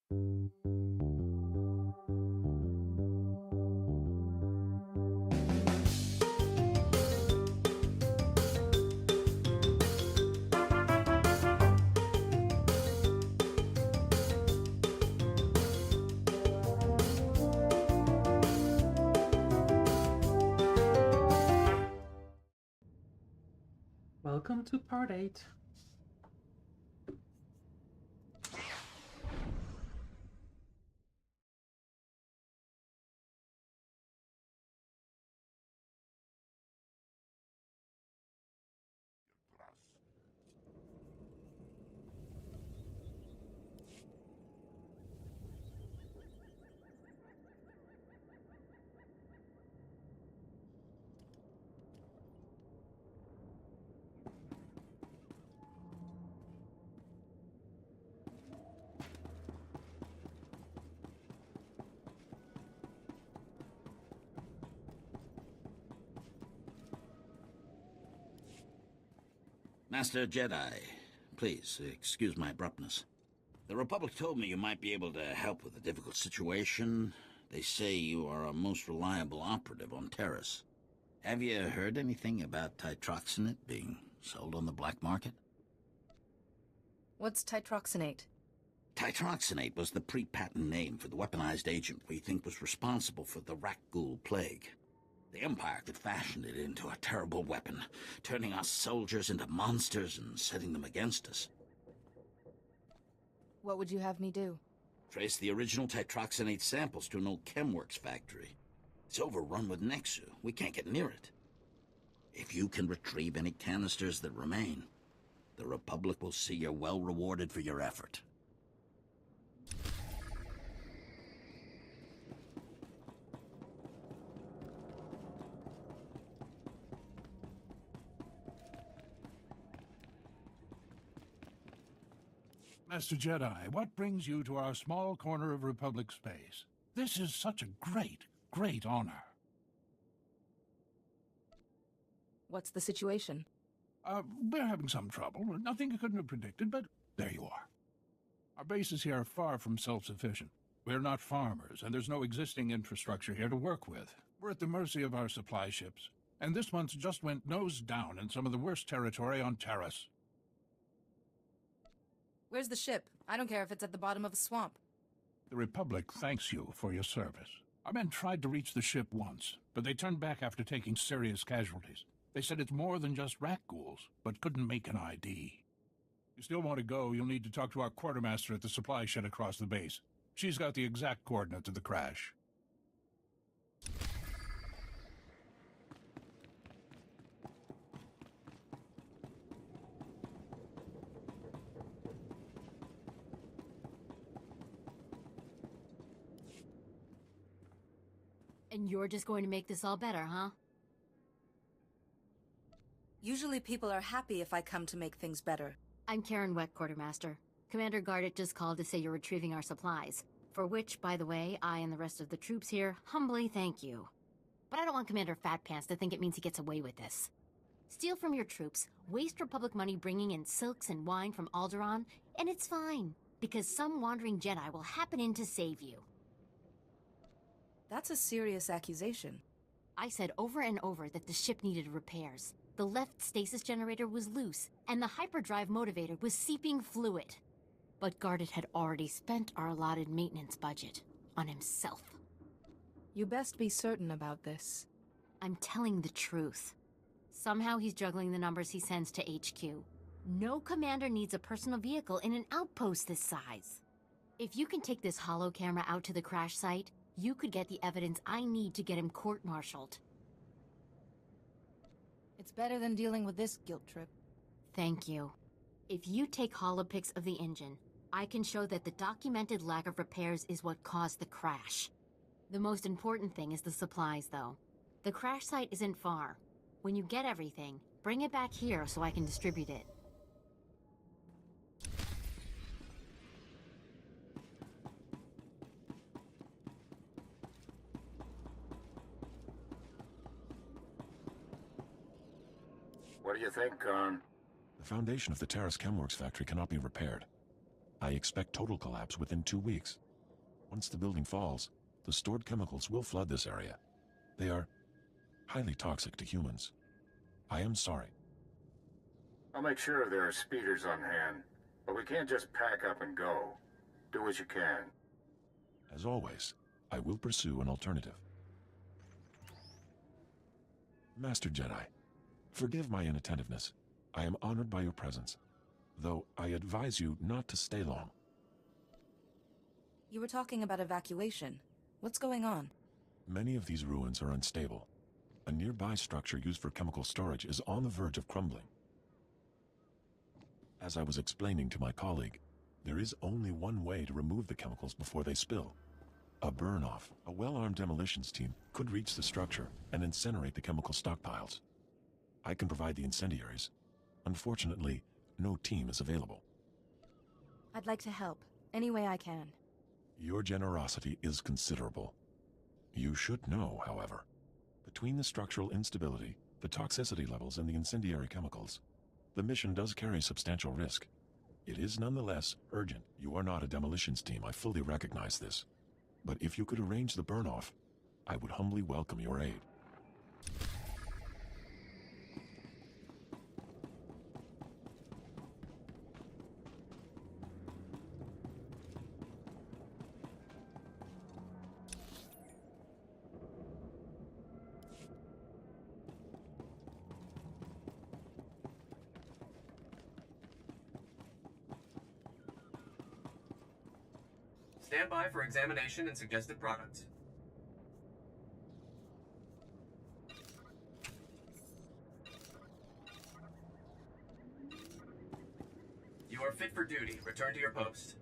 Welcome to part 8. Master Jedi, please, excuse my abruptness. The Republic told me you might be able to help with a difficult situation. They say you are a most reliable operative on Taris. Have you heard anything about titroxinate being sold on the black market? What's titroxinate? Titroxinate was the pre-patent name for the weaponized agent we think was responsible for the Rakghoul plague. The Empire could fashion it into a terrible weapon, turning our soldiers into monsters and setting them against us. What would you have me do? Trace the original titroxinate samples to an old chemworks factory. It's overrun with Nexu. We can't get near it. If you can retrieve any canisters that remain, the Republic will see you're well rewarded for your effort. Master Jedi, what brings you to our small corner of Republic space? This is such a great honor. What's the situation? We're having some trouble. Nothing you couldn't have predicted, but there you are. Our bases here are far from self-sufficient. We're not farmers, and there's no existing infrastructure here to work with. We're at the mercy of our supply ships. And this month just went nose down in some of the worst territory on Taris. Where's the ship? I don't care if it's at the bottom of a swamp. The Republic thanks you for your service. Our men tried to reach the ship once, but they turned back after taking serious casualties. They said it's more than just Rakghouls, but couldn't make an ID. If you still want to go, you'll need to talk to our quartermaster at the supply shed across the base. She's got the exact coordinates of the crash. And you're just going to make this all better, huh? Usually people are happy if I come to make things better. I'm Karen Weck, Quartermaster. Commander Gardet just called to say you're retrieving our supplies. For which, by the way, I and the rest of the troops here humbly thank you. But I don't want Commander Fatpants to think it means he gets away with this. Steal from your troops, waste Republic money bringing in silks and wine from Alderaan, and it's fine, because some wandering Jedi will happen in to save you. That's a serious accusation. I said over and over that the ship needed repairs. The left stasis generator was loose, and the hyperdrive motivator was seeping fluid. But Gardet had already spent our allotted maintenance budget on himself. You best be certain about this. I'm telling the truth. Somehow he's juggling the numbers he sends to HQ. No commander needs a personal vehicle in an outpost this size. If you can take this holo camera out to the crash site, you could get the evidence I need to get him court-martialed. It's better than dealing with this guilt trip. Thank you. If you take holopics of the engine, I can show that the documented lack of repairs is what caused the crash. The most important thing is the supplies, though. The crash site isn't far. When you get everything, bring it back here so I can distribute it. What do you think, Khan? The foundation of the Taris Chemworks factory cannot be repaired. I expect total collapse within 2 weeks. Once the building falls, the stored chemicals will flood this area. They are highly toxic to humans. I am sorry. I'll make sure there are speeders on hand, but we can't just pack up and go. Do what you can. As always, I will pursue an alternative. Master Jedi, forgive my inattentiveness. I am honored by your presence, though I advise you not to stay long. You were talking about evacuation. What's going on? Many of these ruins are unstable. A nearby structure used for chemical storage is on the verge of crumbling. As I was explaining to my colleague, there is only one way to remove the chemicals before they spill. A burn-off. A well-armed demolitions team could reach the structure and incinerate the chemical stockpiles. I can provide the incendiaries. Unfortunately, no team is available. I'd like to help, any way I can. Your generosity is considerable. You should know, however, between the structural instability, the toxicity levels, and the incendiary chemicals, the mission does carry substantial risk. It is nonetheless urgent. You are not a demolitions team, I fully recognize this. But if you could arrange the burn-off, I would humbly welcome your aid. Stand by for examination and suggested products. You are fit for duty. Return to your post.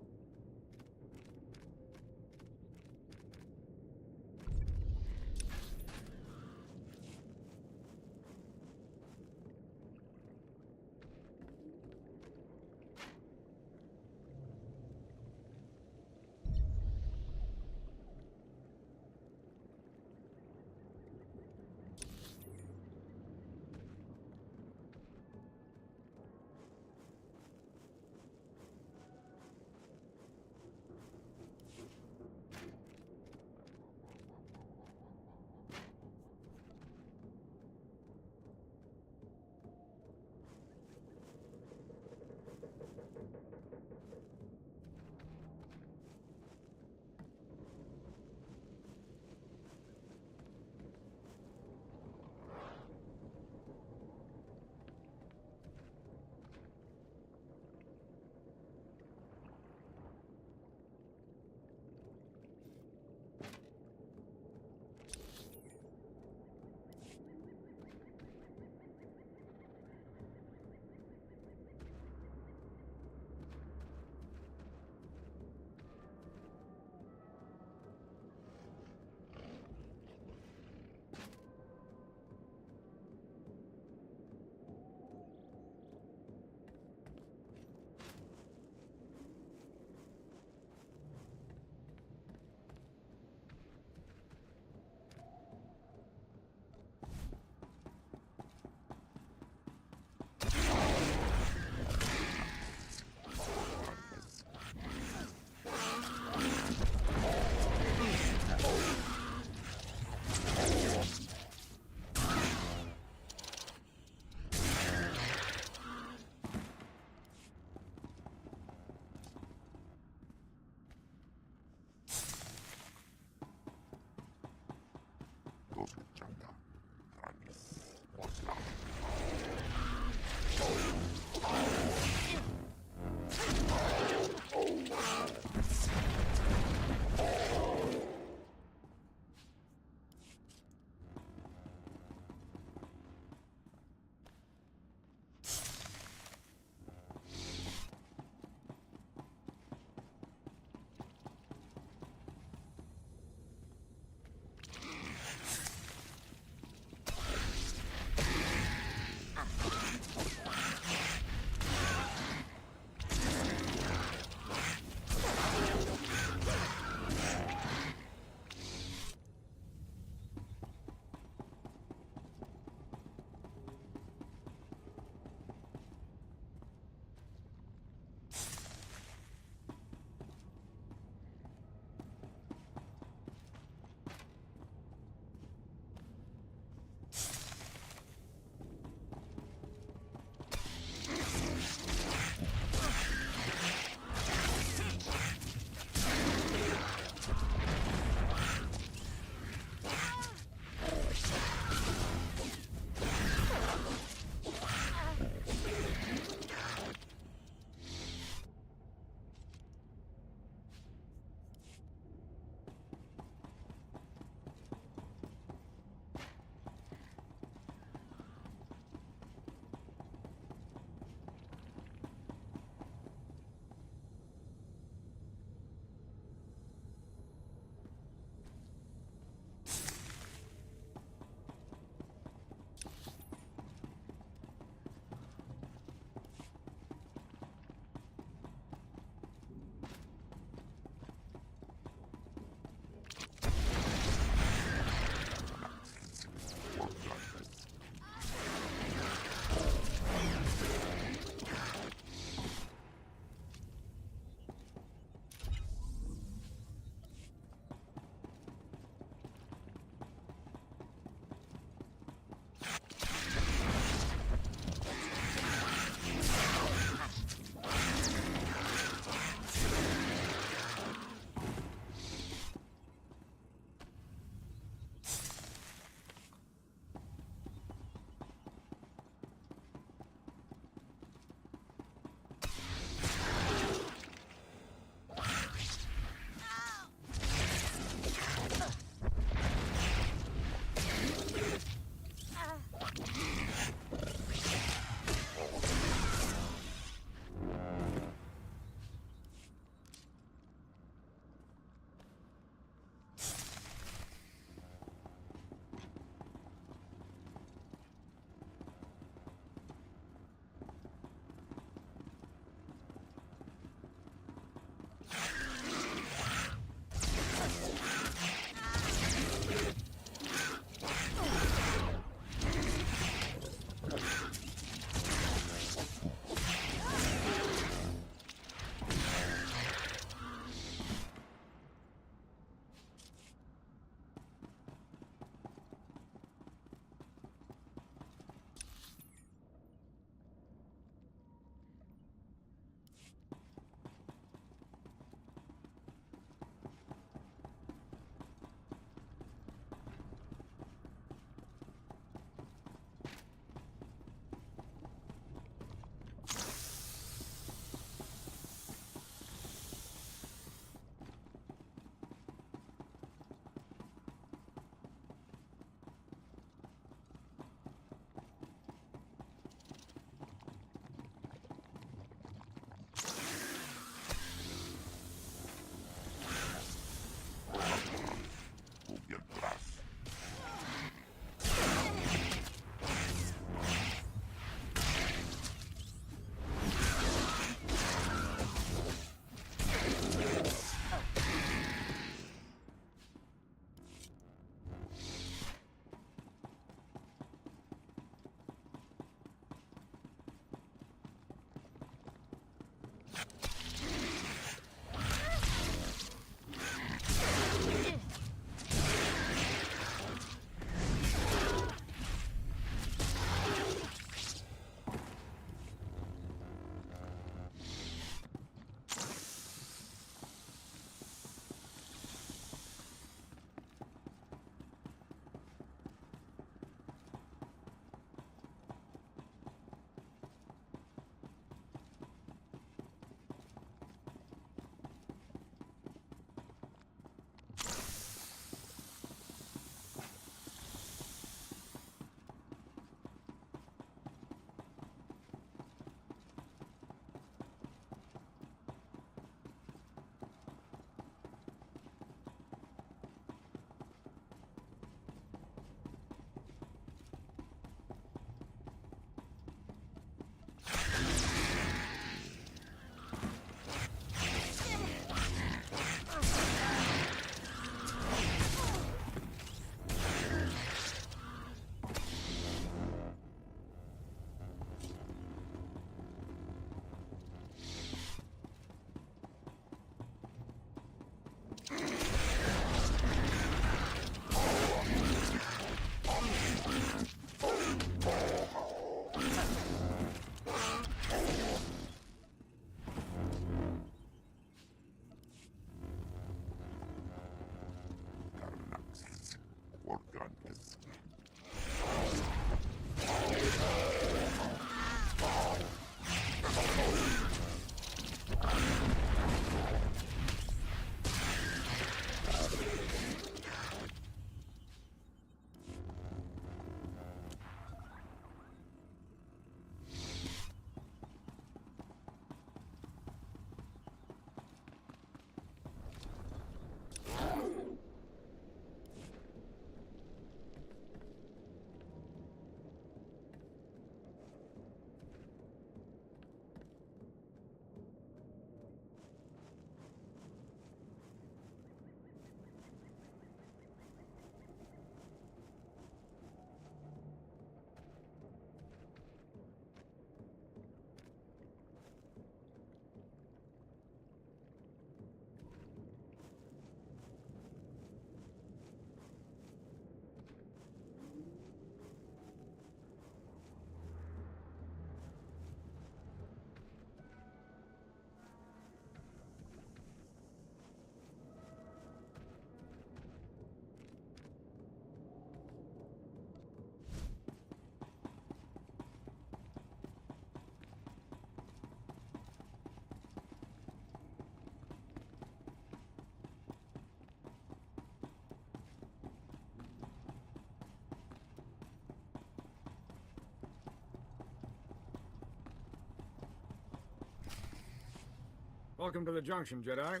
Welcome to the Junction, Jedi.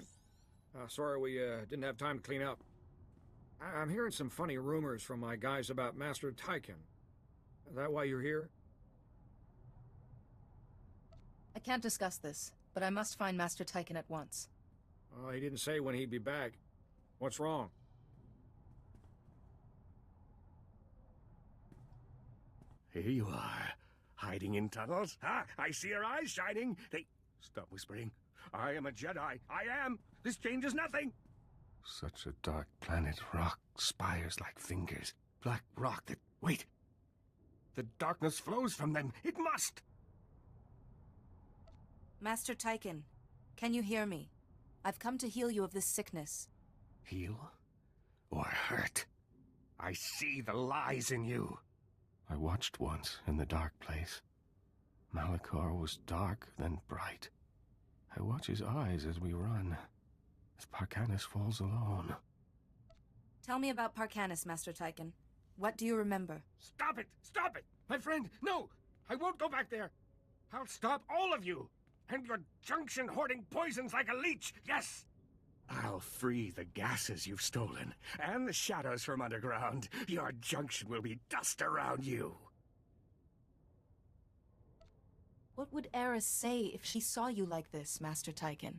Sorry we didn't have time to clean up. I'm hearing some funny rumors from my guys about Master Tyken. Is that why you're here? I can't discuss this, but I must find Master Tyken at once. He didn't say when he'd be back. What's wrong? Here you are, hiding in tunnels. Ah, I see your eyes shining. Stop whispering. I am a Jedi. I am. This changes nothing. Such a dark planet. Rock, spires like fingers. Black rock that... Wait. The darkness flows from them. It must. Master Tyken, can you hear me? I've come to heal you of this sickness. Heal? Or hurt? I see the lies in you. I watched once in the dark place. Malachor was dark, then bright. I watch his eyes as we run, as Parkanis falls alone. Tell me about Parkanis, Master Tyken. What do you remember? Stop it! Stop it! My friend, no! I won't go back there! I'll stop all of you! And your junction hoarding poisons like a leech, yes! I'll free the gases you've stolen, and the shadows from underground. Your junction will be dust around you. What would Eris say if she saw you like this, Master Tyken?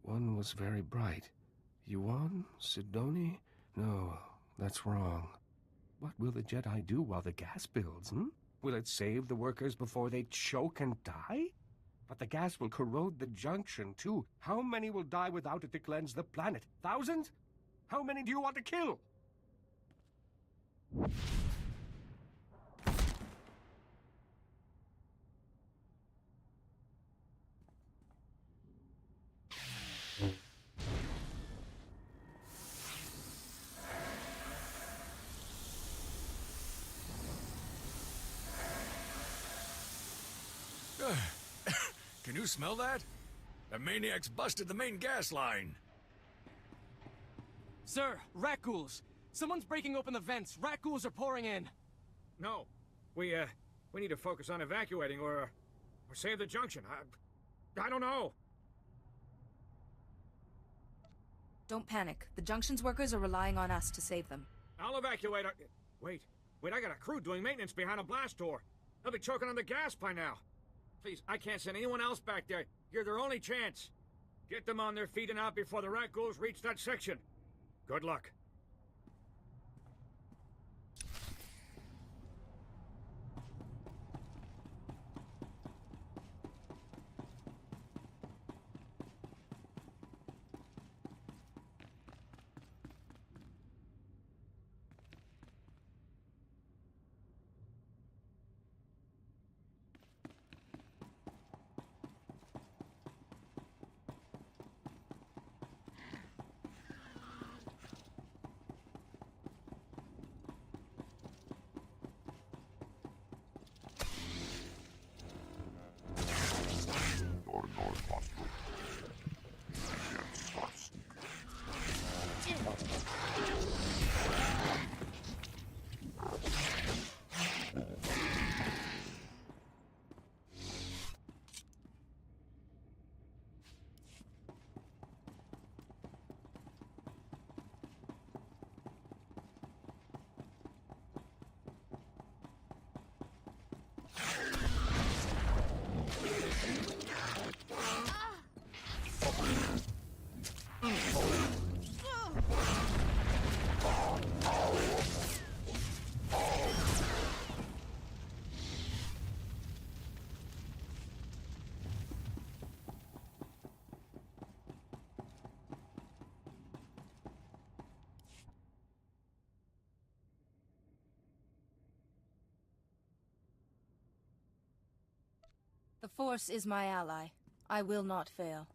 One was very bright. Yuan? Sidoni? No, that's wrong. What will the Jedi do while the gas builds, Will it save the workers before they choke and die? But the gas will corrode the junction, too. How many will die without it to cleanse the planet? Thousands? How many do you want to kill? Can you smell that? The maniac's busted the main gas line. Sir, rat ghouls! Someone's breaking open the vents. Rat ghouls are pouring in. No. We need to focus on evacuating or save the junction. I don't know. Don't panic. The Junction's workers are relying on us to save them. I'll evacuate our... Wait, I got a crew doing maintenance behind a blast door. They'll be choking on the gas by now. Please, I can't send anyone else back there. You're their only chance. Get them on their feet and out before the rat ghouls reach that section. Good luck. The Force is my ally. I will not fail.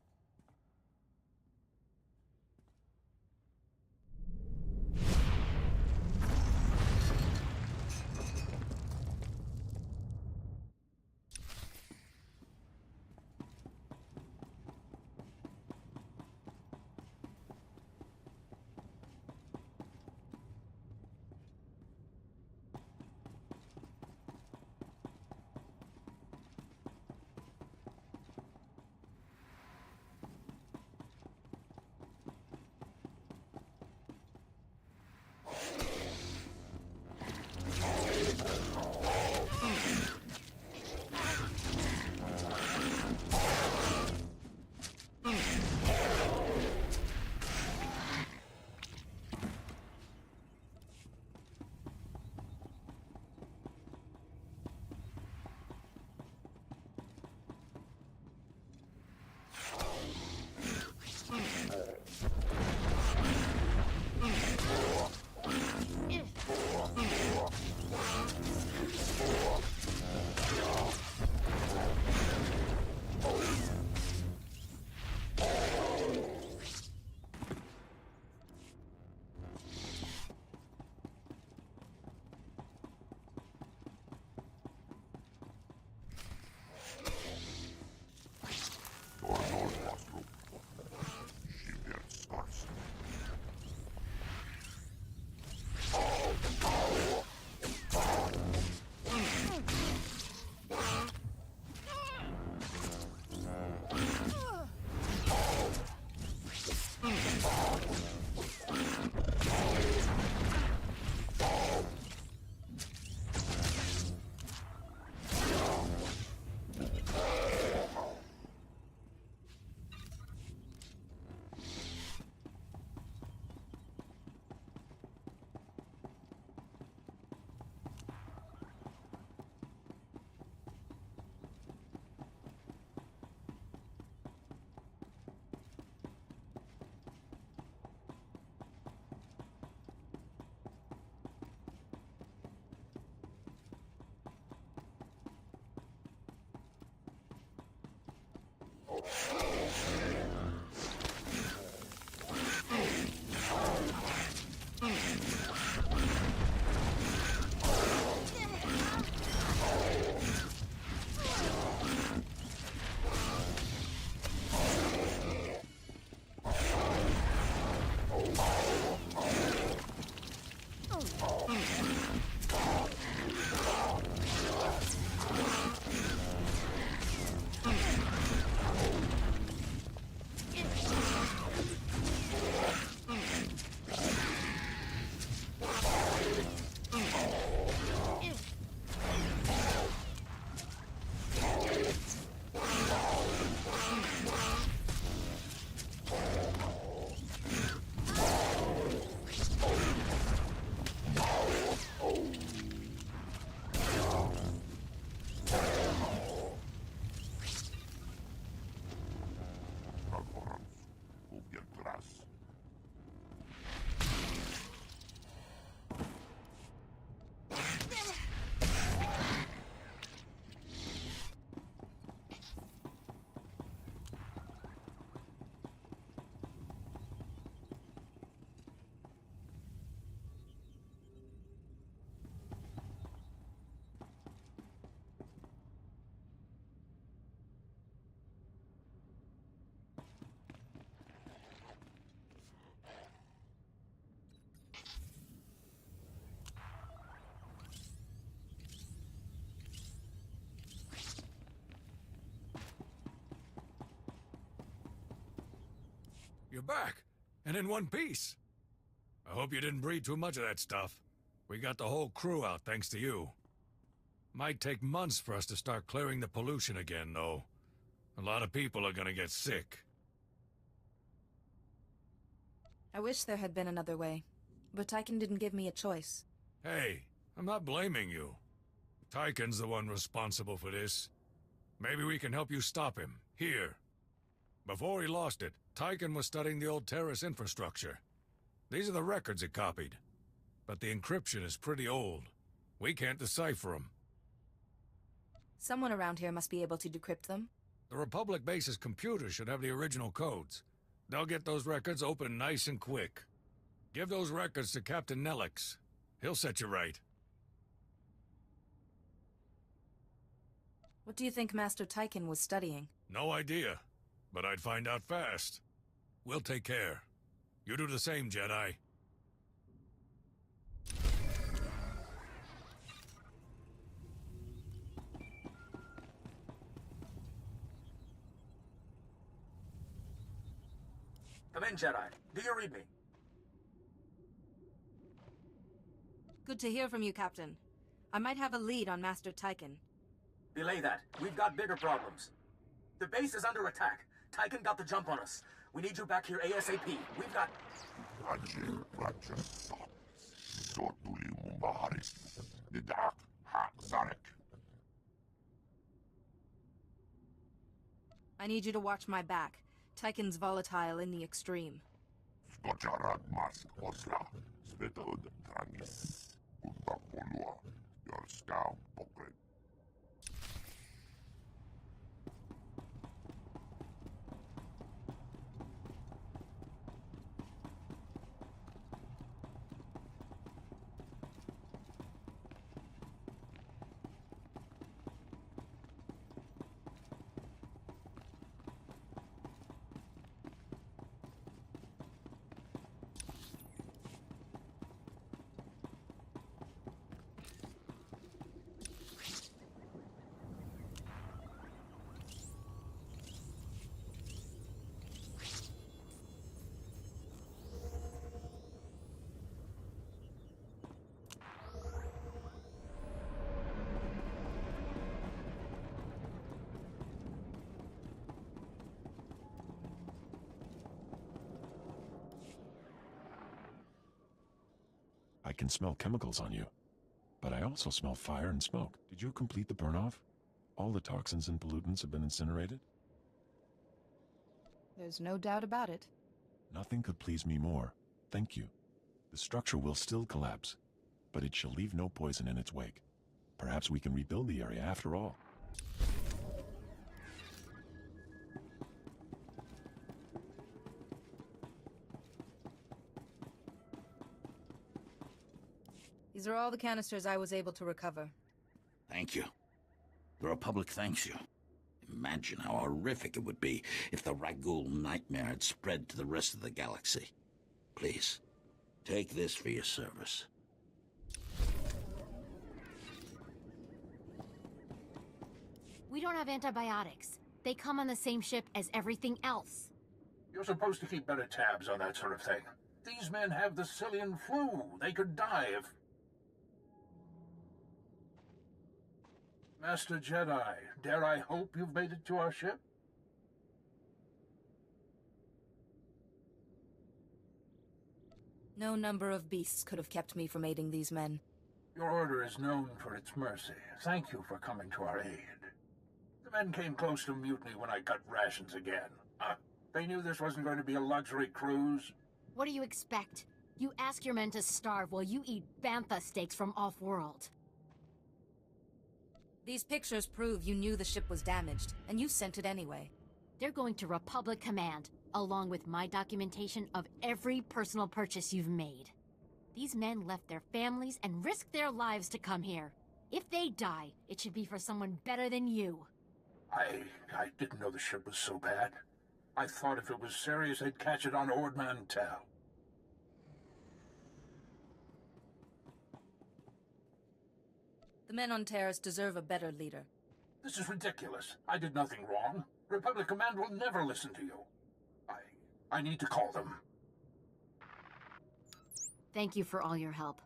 You're back, and in one piece. I hope you didn't breed too much of that stuff. We got the whole crew out thanks to you. Might take months for us to start clearing the pollution again, though. A lot of people are gonna get sick. I wish there had been another way, but Tyken didn't give me a choice. Hey, I'm not blaming you. Tyken's the one responsible for this. Maybe we can help you stop him, here. Before he lost it, Tyken was studying the old Taris infrastructure. These are the records he copied. But the encryption is pretty old. We can't decipher them. Someone around here must be able to decrypt them. The Republic base's computers should have the original codes. They'll get those records open nice and quick. Give those records to Captain Nelix. He'll set you right. What do you think Master Tyken was studying? No idea, but I'd find out fast. We'll take care. You do the same, Jedi. Come in, Jedi. Do you read me? Good to hear from you, Captain. I might have a lead on Master Tyken. Belay that. We've got bigger problems. The base is under attack. Tyken got the jump on us. We need you back here ASAP. We've got... I need you to watch my back. Tyken's volatile in the extreme. I can smell chemicals on you, but I also smell fire and smoke. Did you complete the burn-off? All the toxins and pollutants have been incinerated? There's no doubt about it. Nothing could please me more. Thank you. The structure will still collapse, but it shall leave no poison in its wake. Perhaps we can rebuild the area after all. These are all the canisters I was able to recover. Thank you. The Republic thanks you. Imagine how horrific it would be if the Ragul nightmare had spread to the rest of the galaxy. Please, take this for your service. We don't have antibiotics. They come on the same ship as everything else. You're supposed to keep better tabs on that sort of thing. These men have the Cillian flu. They could die if... Master Jedi, dare I hope you've made it to our ship? No number of beasts could have kept me from aiding these men. Your order is known for its mercy. Thank you for coming to our aid. The men came close to mutiny when I cut rations again. They knew this wasn't going to be a luxury cruise. What do you expect? You ask your men to starve while you eat bantha steaks from off-world. These pictures prove you knew the ship was damaged, and you sent it anyway. They're going to Republic Command, along with my documentation of every personal purchase you've made. These men left their families and risked their lives to come here. If they die, it should be for someone better than you. I didn't know the ship was so bad. I thought if it was serious, they'd catch it on Ord Mantell. The men on Taris deserve a better leader. This is ridiculous. I did nothing wrong. Republic Command will never listen to you. I need to call them. Thank you for all your help.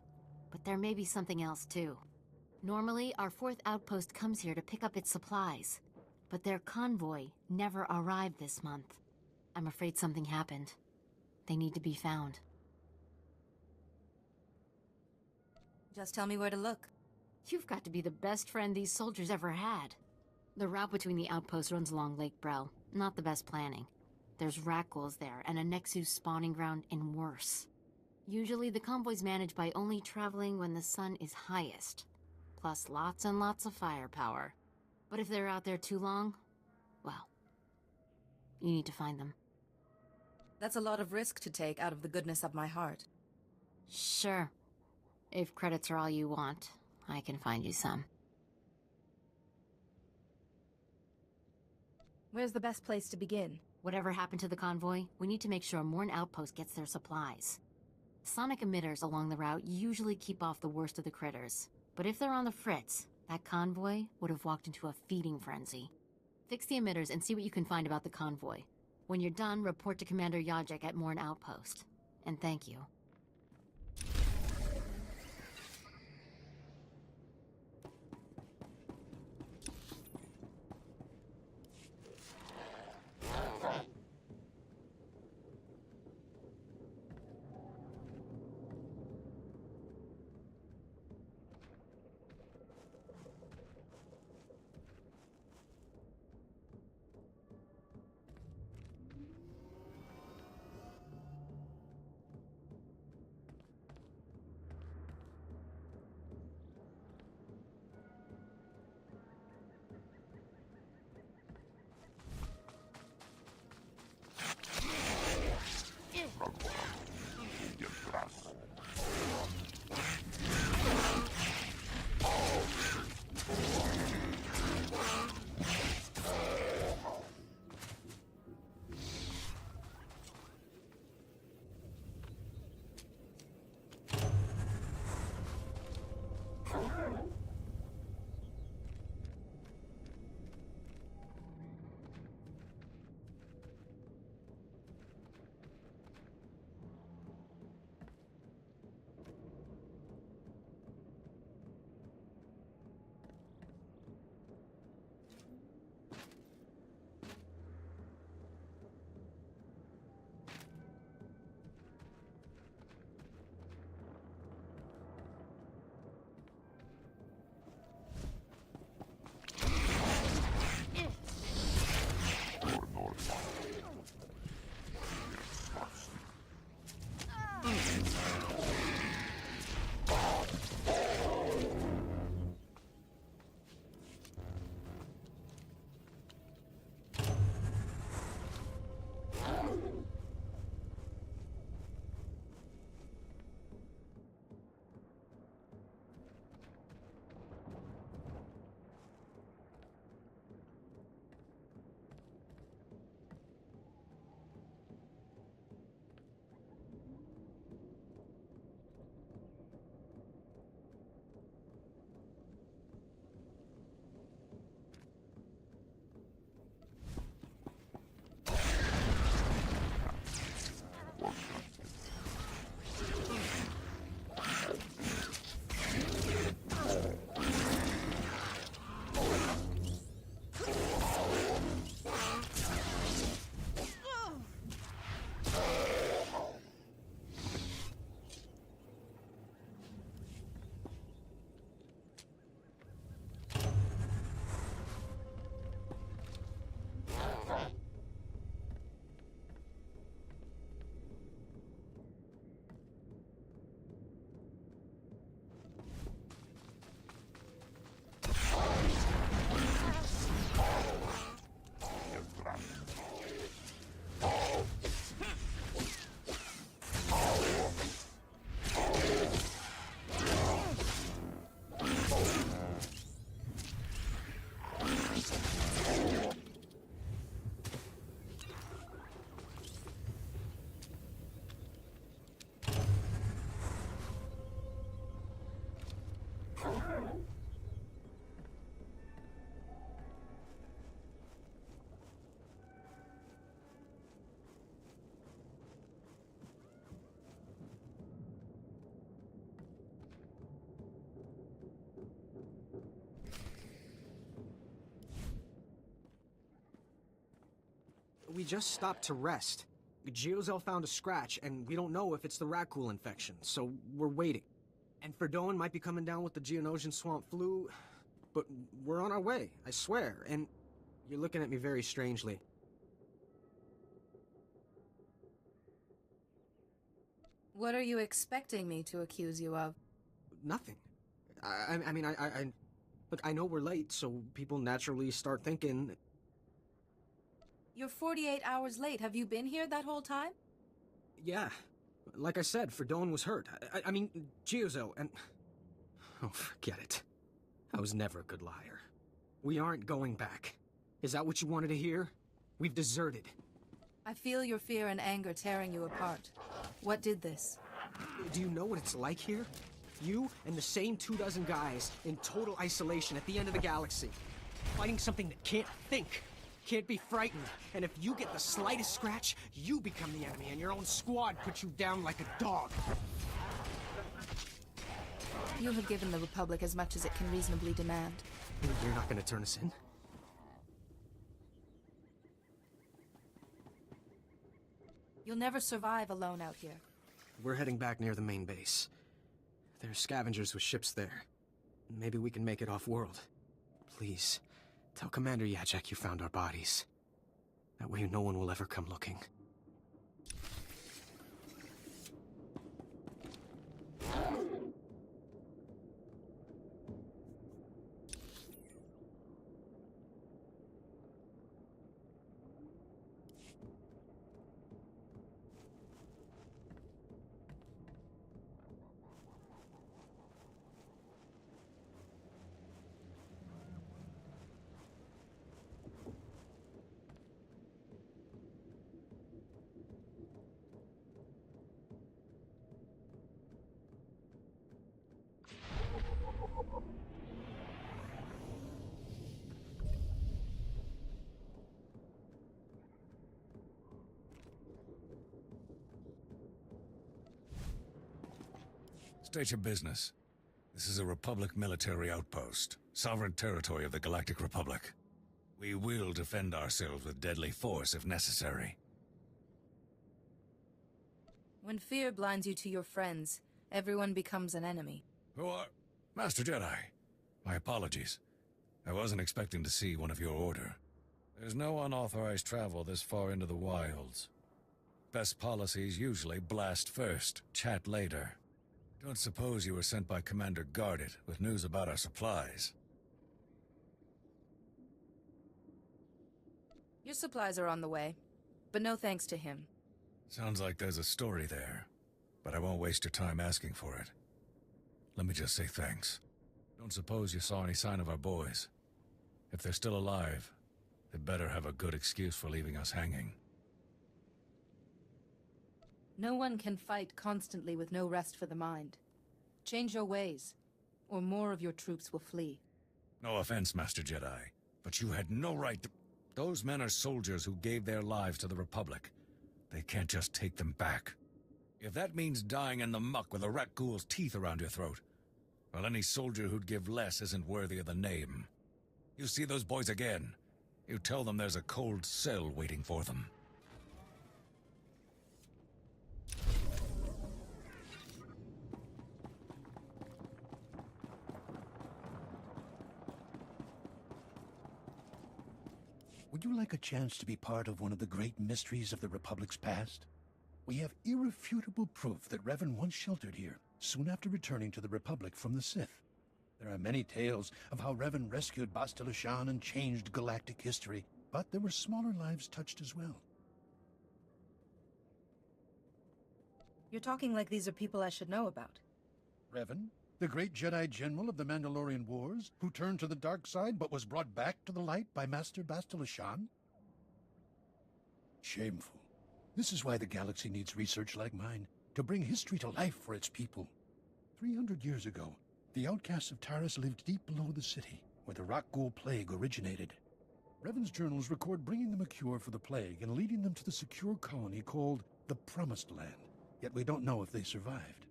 But there may be something else, too. Normally, our 4th outpost comes here to pick up its supplies. But their convoy never arrived this month. I'm afraid something happened. They need to be found. Just tell me where to look. You've got to be the best friend these soldiers ever had. The route between the outposts runs along Lake Brel. Not the best planning. There's Rakghouls there, and a Nexus spawning ground, and worse. Usually the convoy's managed by only traveling when the sun is highest. Plus lots and lots of firepower. But if they're out there too long, well, you need to find them. That's a lot of risk to take out of the goodness of my heart. Sure. If credits are all you want, I can find you some. Where's the best place to begin? Whatever happened to the convoy, we need to make sure Morn Outpost gets their supplies. Sonic emitters along the route usually keep off the worst of the critters. But if they're on the fritz, that convoy would have walked into a feeding frenzy. Fix the emitters and see what you can find about the convoy. When you're done, report to Commander Yajek at Morn Outpost. And thank you. We just stopped to rest. Geozel found a scratch, and we don't know if it's the Rakghoul infection, so we're waiting. And Ferdone might be coming down with the Geonosian swamp flu, but we're on our way, I swear, and you're looking at me very strangely. What are you expecting me to accuse you of? Nothing. I mean, look, I know we're late, so people naturally start thinking... You're 48 hours late. Have you been here that whole time? Yeah. Like I said, Ferdone was hurt. I mean, Geozel, and... Oh, forget it. I was never a good liar. We aren't going back. Is that what you wanted to hear? We've deserted. I feel your fear and anger tearing you apart. What did this? Do you know what it's like here? You and the same 24 guys in total isolation at the end of the galaxy. Fighting something that can't think, can't be frightened. And if you get the slightest scratch, you become the enemy and your own squad puts you down like a dog. You have given the Republic as much as it can reasonably demand. You're not gonna turn us in? You'll never survive alone out here. We're heading back near the main base. There's scavengers with ships there. Maybe we can make it off-world. Please, tell Commander Yajek you found our bodies. That way no one will ever come looking. State your business. This is a Republic military outpost, sovereign territory of the Galactic Republic. We will defend ourselves with deadly force if necessary. When fear blinds you to your friends, everyone becomes an enemy. Who are... Master Jedi. My apologies. I wasn't expecting to see one of your order. There's no unauthorized travel this far into the wilds. Best policies usually blast first, chat later. Don't suppose you were sent by Commander Guarded with news about our supplies. Your supplies are on the way, but no thanks to him. Sounds like there's a story there, but I won't waste your time asking for it. Let me just say thanks. Don't suppose you saw any sign of our boys. If they're still alive, they better have a good excuse for leaving us hanging. No one can fight constantly with no rest for the mind. Change your ways, or more of your troops will flee. No offense, Master Jedi, but you had no right to... Those men are soldiers who gave their lives to the Republic. They can't just take them back. If that means dying in the muck with a Rakghoul's teeth around your throat, well, any soldier who'd give less isn't worthy of the name. You see those boys again, you tell them there's a cold cell waiting for them. Would you like a chance to be part of one of the great mysteries of the Republic's past? We have irrefutable proof that Revan once sheltered here, soon after returning to the Republic from the Sith. There are many tales of how Revan rescued Bastila Shan and changed galactic history, but there were smaller lives touched as well. You're talking like these are people I should know about. Revan, the great Jedi General of the Mandalorian Wars, who turned to the dark side but was brought back to the light by Master Bastila Shan? Shameful. This is why the galaxy needs research like mine, to bring history to life for its people. 300 years ago, the outcasts of Taris lived deep below the city, where the Rakghoul plague originated. Revan's journals record bringing them a cure for the plague and leading them to the secure colony called the Promised Land, yet we don't know if they survived.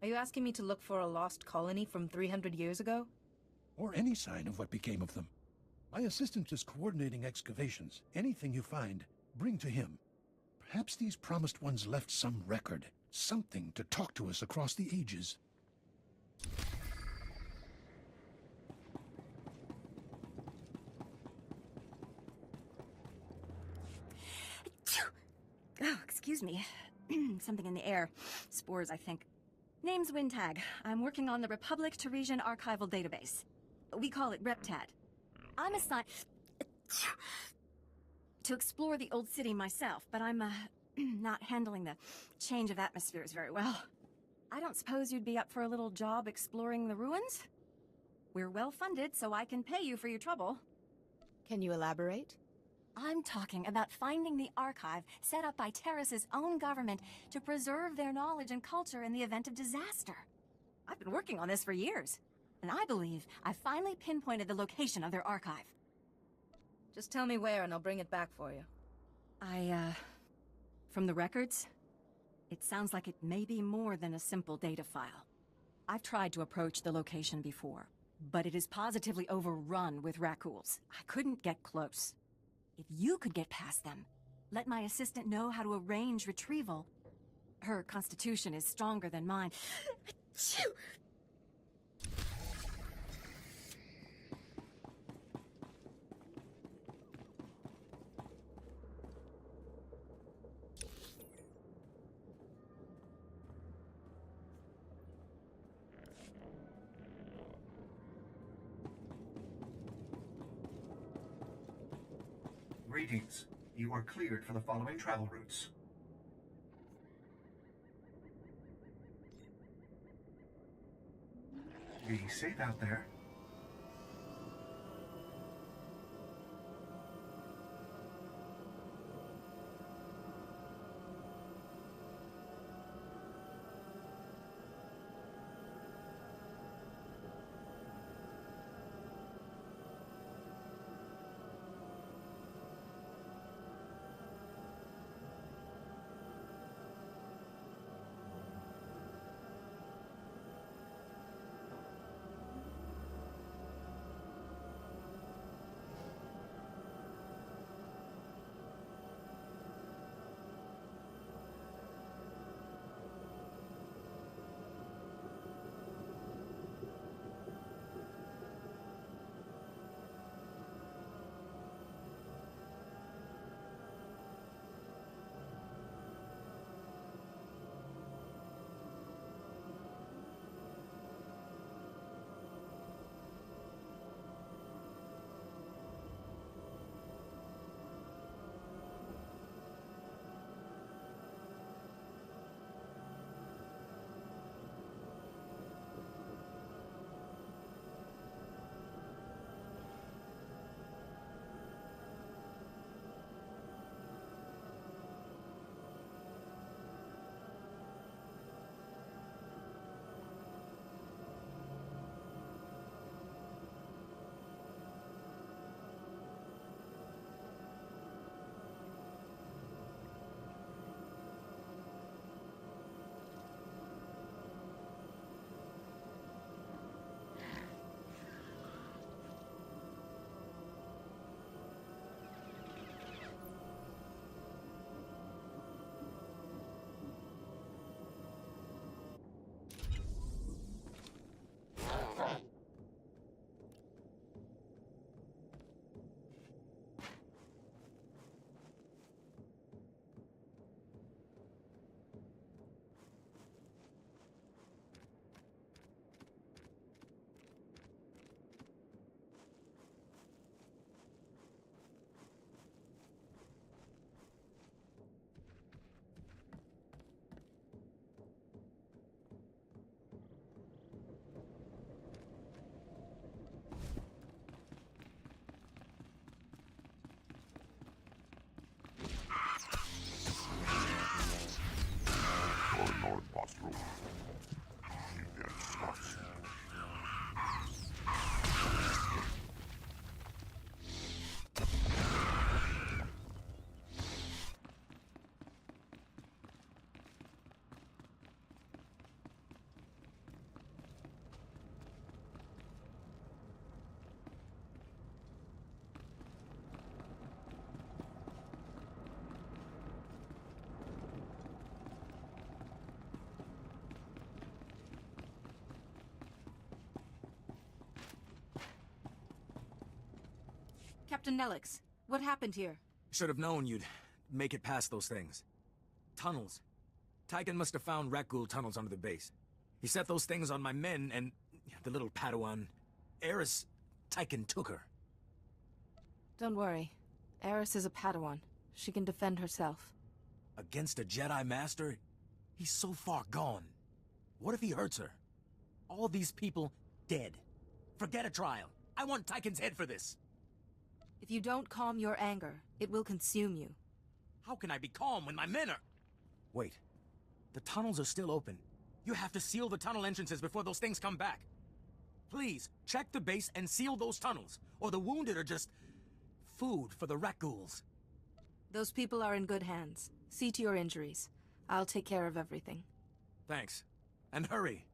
Are you asking me to look for a lost colony from 300 years ago? Or any sign of what became of them. My assistant is coordinating excavations. Anything you find, bring to him. Perhaps these promised ones left some record, something to talk to us across the ages. Oh, excuse me. Something in the air. Spores, I think. Name's Wintag. I'm working on the Republic Taresian Archival Database. We call it RepTad. I'm assigned to explore the old city myself, but I'm not handling the change of atmospheres very well. I don't suppose you'd be up for a little job exploring the ruins? We're well funded, so I can pay you for your trouble. Can you elaborate? I'm talking about finding the archive set up by Taris's own government to preserve their knowledge and culture in the event of disaster. I've been working on this for years, and I believe I finally pinpointed the location of their archive. Just tell me where and I'll bring it back for you. From the records, it sounds like it may be more than a simple data file. I've tried to approach the location before, but it is positively overrun with raccoons. I couldn't get close. If you could get past them, let my assistant know how to arrange retrieval. Her constitution is stronger than mine. Greetings. You are cleared for the following travel routes. Be safe out there. Captain Nelix, what happened here? Should have known you'd make it past those things. Tunnels. Tyken must have found Rakghoul tunnels under the base. He set those things on my men and the little Padawan. Eris, Tyken took her. Don't worry. Eris is a Padawan. She can defend herself. Against a Jedi Master? He's so far gone. What if he hurts her? All these people dead. Forget a trial. I want Tyken's head for this. If you don't calm your anger, it will consume you. How can I be calm when my men are... Wait. The tunnels are still open. You have to seal the tunnel entrances before those things come back. Please, check the base and seal those tunnels, or the wounded are just... food for the Rakghouls. Those people are in good hands. See to your injuries. I'll take care of everything. Thanks. And hurry.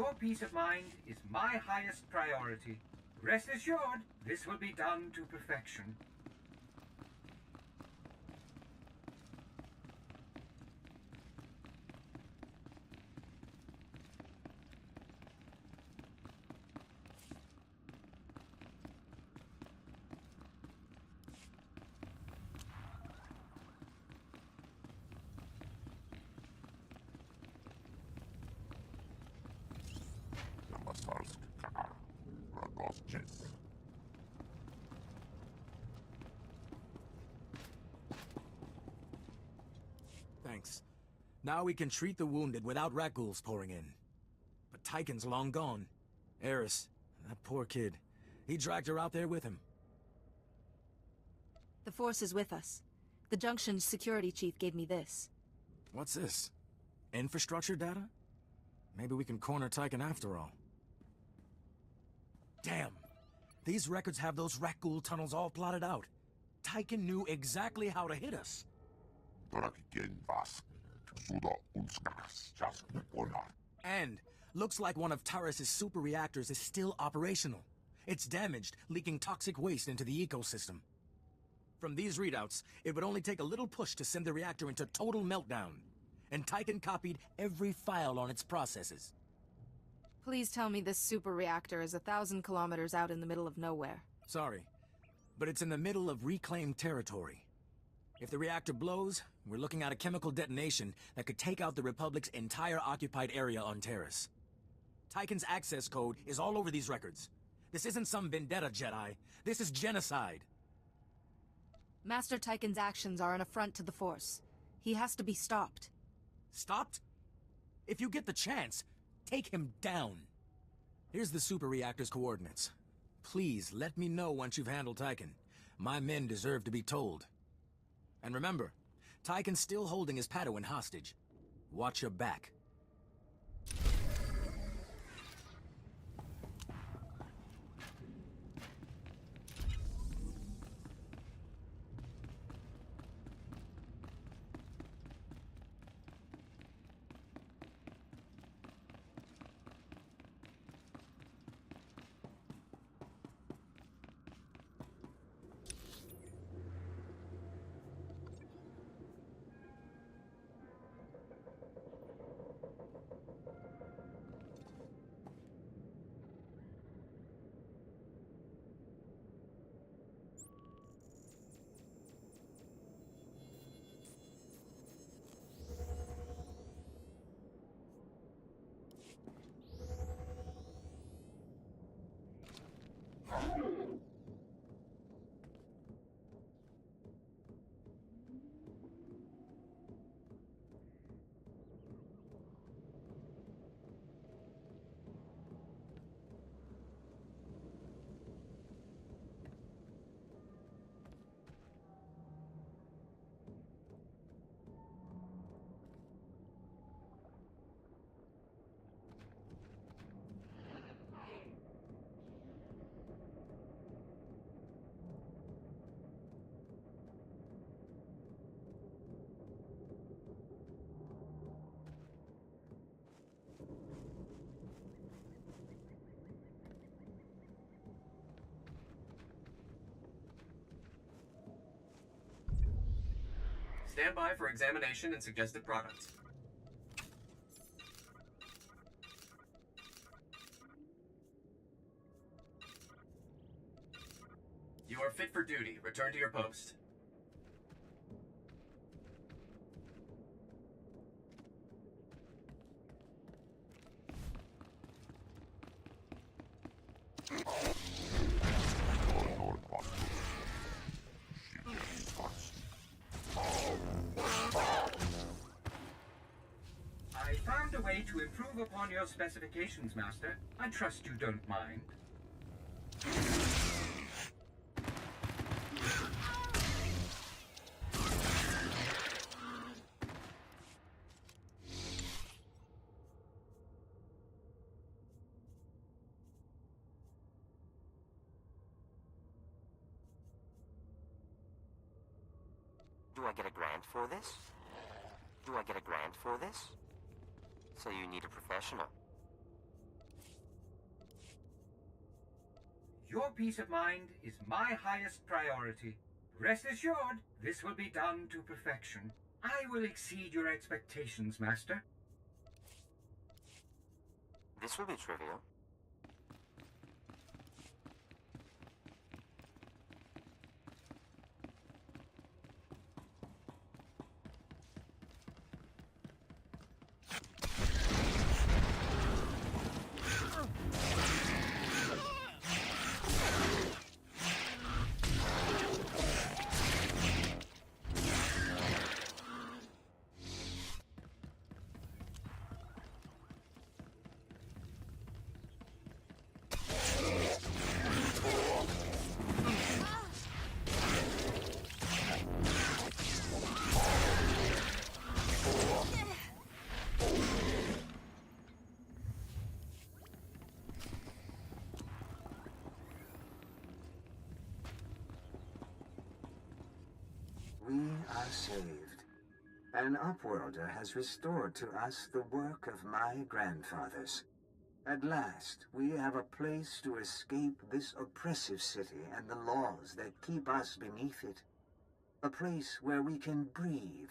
Your peace of mind is my highest priority. Rest assured, this will be done to perfection. Thanks. Now we can treat the wounded without rat ghouls pouring in. But Tyken's long gone. Eris, that poor kid. He dragged her out there with him. The Force is with us. The Junction's security chief gave me this. What's this? Infrastructure data? Maybe we can corner Tyken after all. Damn! These records have those rat ghoul tunnels all plotted out. Tyken knew exactly how to hit us. And looks like one of Taris' super reactors is still operational. It's damaged, leaking toxic waste into the ecosystem. From these readouts, it would only take a little push to send the reactor into total meltdown. And Tyken copied every file on its processes. Please tell me this super reactor is 1,000 kilometers out in the middle of nowhere. Sorry, but it's in the middle of reclaimed territory. If the reactor blows, we're looking at a chemical detonation that could take out the Republic's entire occupied area on Taris. Tyken's access code is all over these records. This isn't some vendetta, Jedi. This is genocide. Master Tyken's actions are an affront to the Force. He has to be stopped. Stopped? If you get the chance, take him down. Here's the super reactor's coordinates. Please let me know once you've handled Tyken. My men deserve to be told. And remember, Tyken's still holding his Padawan hostage. Watch your back. Stand by for examination and suggested products. You are fit for duty. Return to your post. I found a way to improve upon your specifications, Master. I trust you don't mind. Do I get a grant for this? Do I get a grant for this? So you need a professional. Your peace of mind is my highest priority. Rest assured, this will be done to perfection. I will exceed your expectations, Master. This will be trivial. We are saved. An Upworlder has restored to us the work of my grandfathers. At last, we have a place to escape this oppressive city and the laws that keep us beneath it. A place where we can breathe.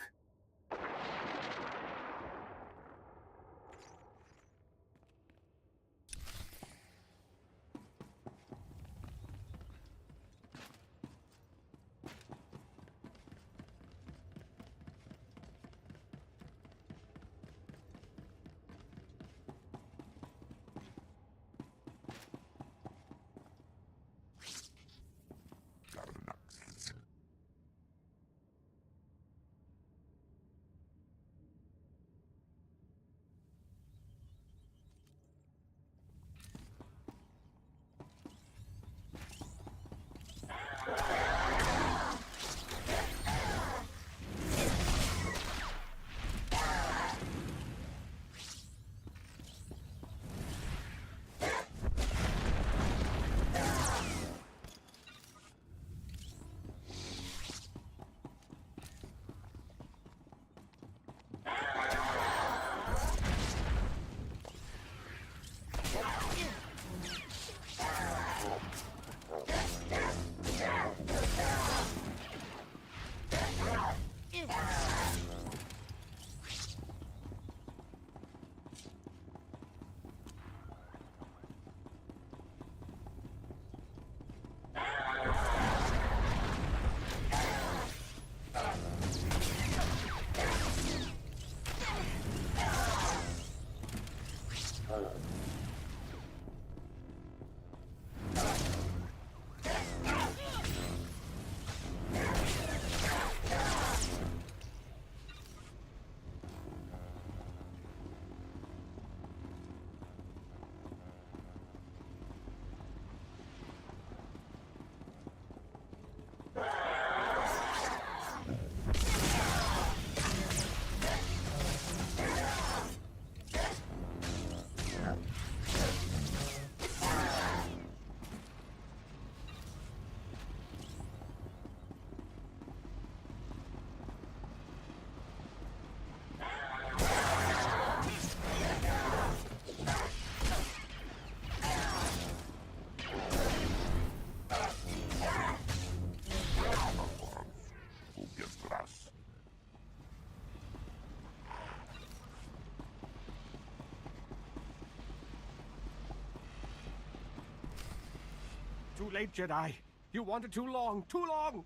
Too late, Jedi. You wanted too long, too long!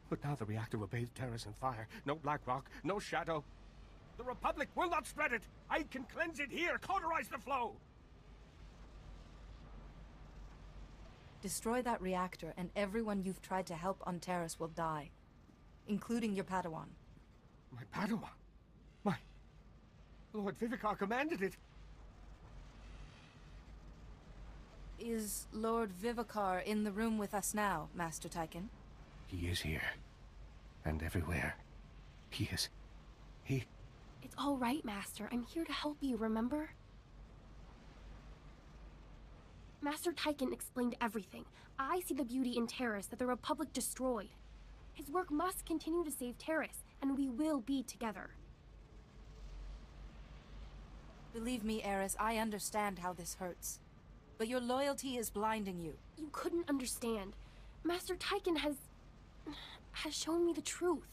But now the reactor will bathe Taris in fire. No black rock, no shadow. The Republic will not spread it! I can cleanse it here, cauterize the flow! Destroy that reactor, and everyone you've tried to help on Taris will die. Including your Padawan. My Padawan? My... Lord Vivicar commanded it! Is Lord Vivicar in the room with us now, Master Tychon? He is here. And everywhere. He is... He... It's all right, Master. I'm here to help you, remember? Master Tychon explained everything. I see the beauty in Taris that the Republic destroyed. His work must continue to save Taris, and we will be together. Believe me, Eris, I understand how this hurts. But your loyalty is blinding you. You couldn't understand. Master Tyken has shown me the truth.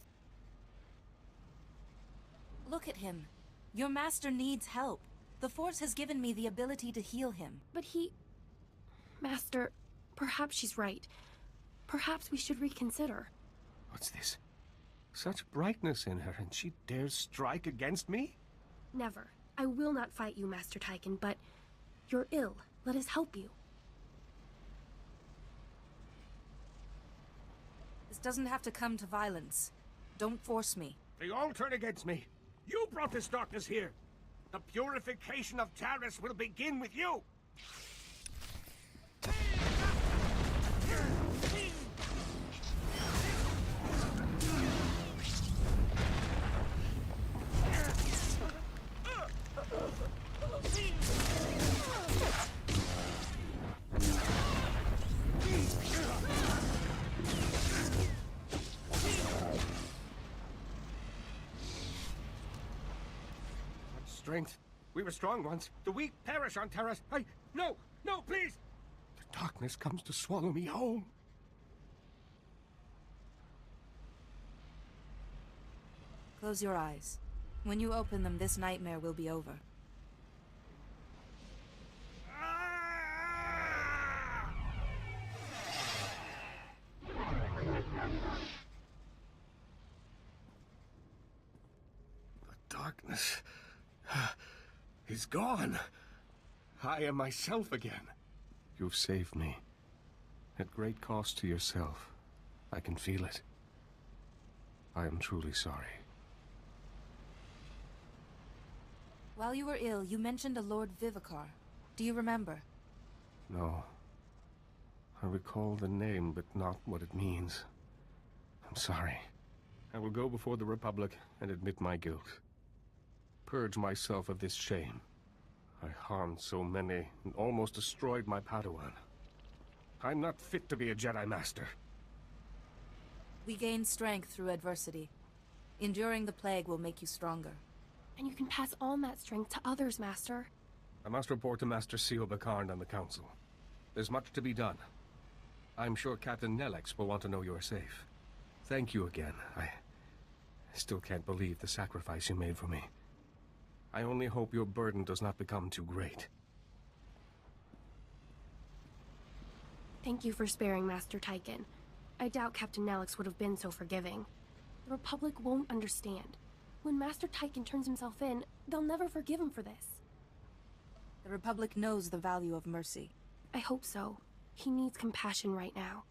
Look at him. Your master needs help. The Force has given me the ability to heal him. But he... Master, perhaps she's right. Perhaps we should reconsider. What's this? Such brightness in her, and she dares strike against me? Never. I will not fight you, Master Tyken, but you're ill. Let us help you. This doesn't have to come to violence. Don't force me. They all turn against me. You brought this darkness here. The purification of Taris will begin with you. Strength. We were strong once. The weak perish on Taris. No, please! The darkness comes to swallow me home. Close your eyes. When you open them, this nightmare will be over. The darkness... He's gone. I am myself again. You've saved me. At great cost to yourself. I can feel it. I am truly sorry. While you were ill, you mentioned a Lord Vivicar. Do you remember? No. I recall the name, but not what it means. I'm sorry. I will go before the Republic and admit my guilt. Purge myself of this shame. I harmed so many and almost destroyed my Padawan. I'm not fit to be a Jedi Master. We gain strength through adversity. Enduring the plague will make you stronger. And you can pass on that strength to others, Master. I must report to Master Seal Bakarn and the Council. There's much to be done. I'm sure Captain Nelix will want to know you're safe. Thank you again. I still can't believe the sacrifice you made for me. I only hope your burden does not become too great. Thank you for sparing Master Tyken. I doubt Captain Nelix would have been so forgiving. The Republic won't understand. When Master Tyken turns himself in, they'll never forgive him for this. The Republic knows the value of mercy. I hope so. He needs compassion right now.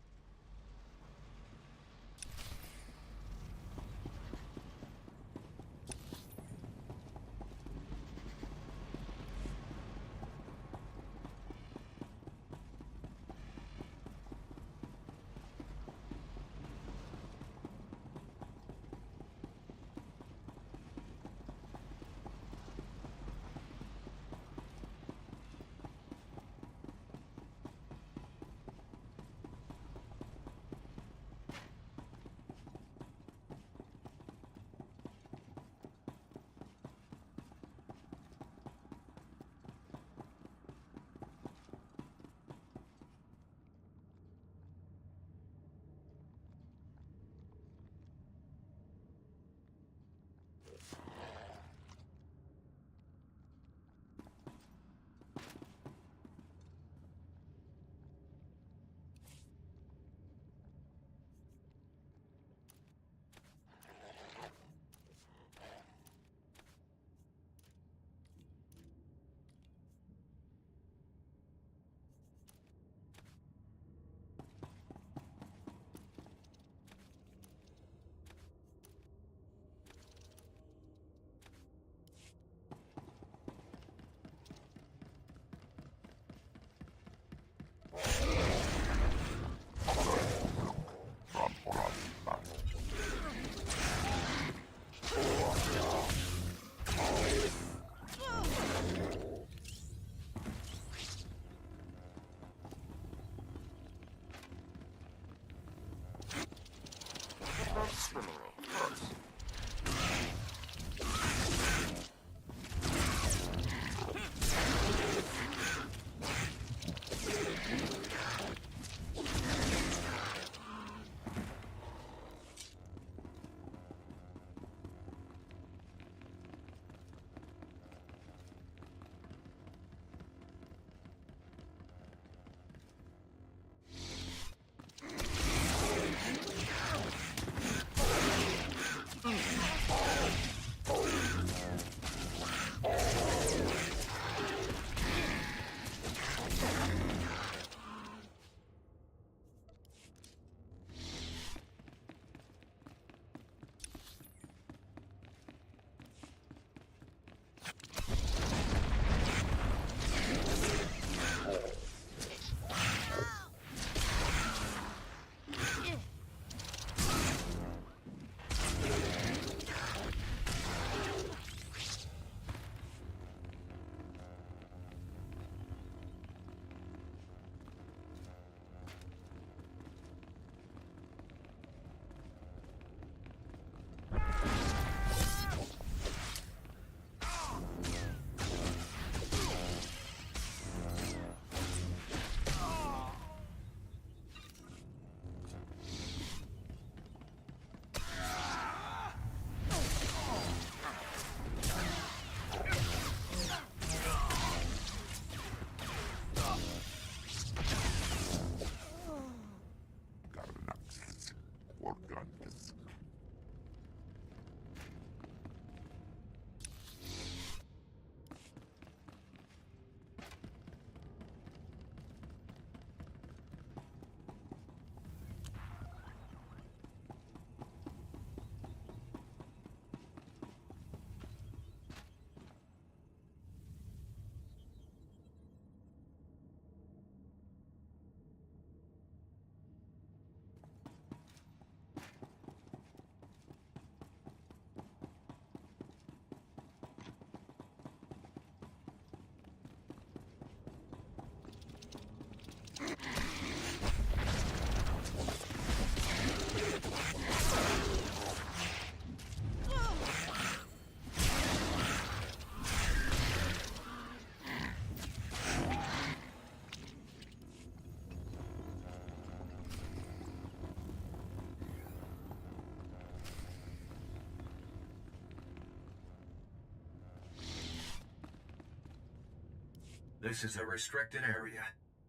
This is a restricted area.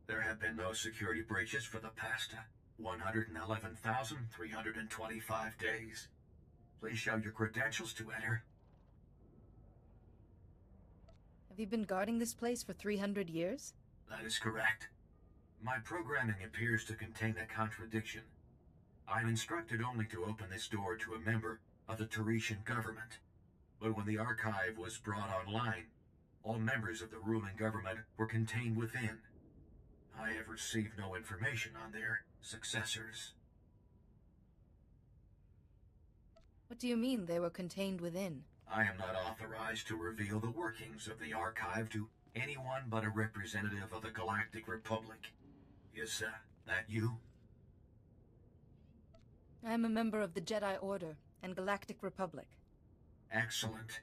There have been no security breaches for the past 111,325 days. Please show your credentials to enter. Have you been guarding this place for 300 years? That is correct. My programming appears to contain a contradiction. I'm instructed only to open this door to a member of the Tarisian government. But when the archive was brought online, all members of the ruling government were contained within. I have received no information on their successors. What do you mean they were contained within? I am not authorized to reveal the workings of the archive to anyone but a representative of the Galactic Republic. Is that you? I am a member of the Jedi Order and Galactic Republic. Excellent.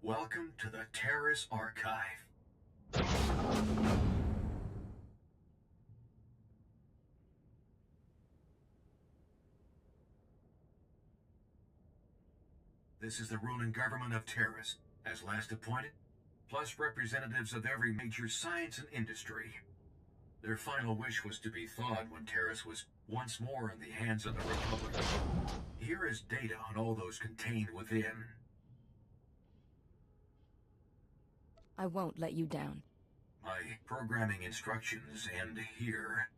Welcome to the Taris Archive. This is the ruling government of Taris, as last appointed, plus representatives of every major science and industry. Their final wish was to be thawed when Taris was once more in the hands of the Republic. Here is data on all those contained within. I won't let you down. My programming instructions end here.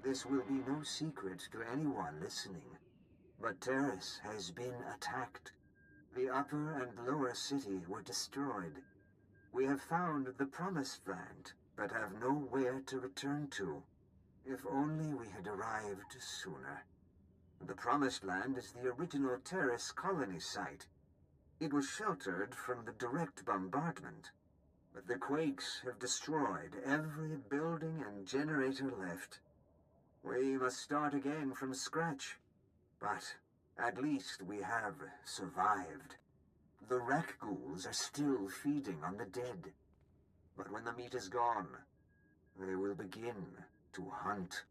This will be no secret to anyone listening, but Taris has been attacked. The upper and lower city were destroyed. We have found the Promised Land, but have nowhere to return to. If only we had arrived sooner. The Promised Land is the original Taris colony site. It was sheltered from the direct bombardment, but the quakes have destroyed every building and generator left. We must start again from scratch, but at least we have survived. The wreck ghouls are still feeding on the dead, but when the meat is gone, they will begin to hunt.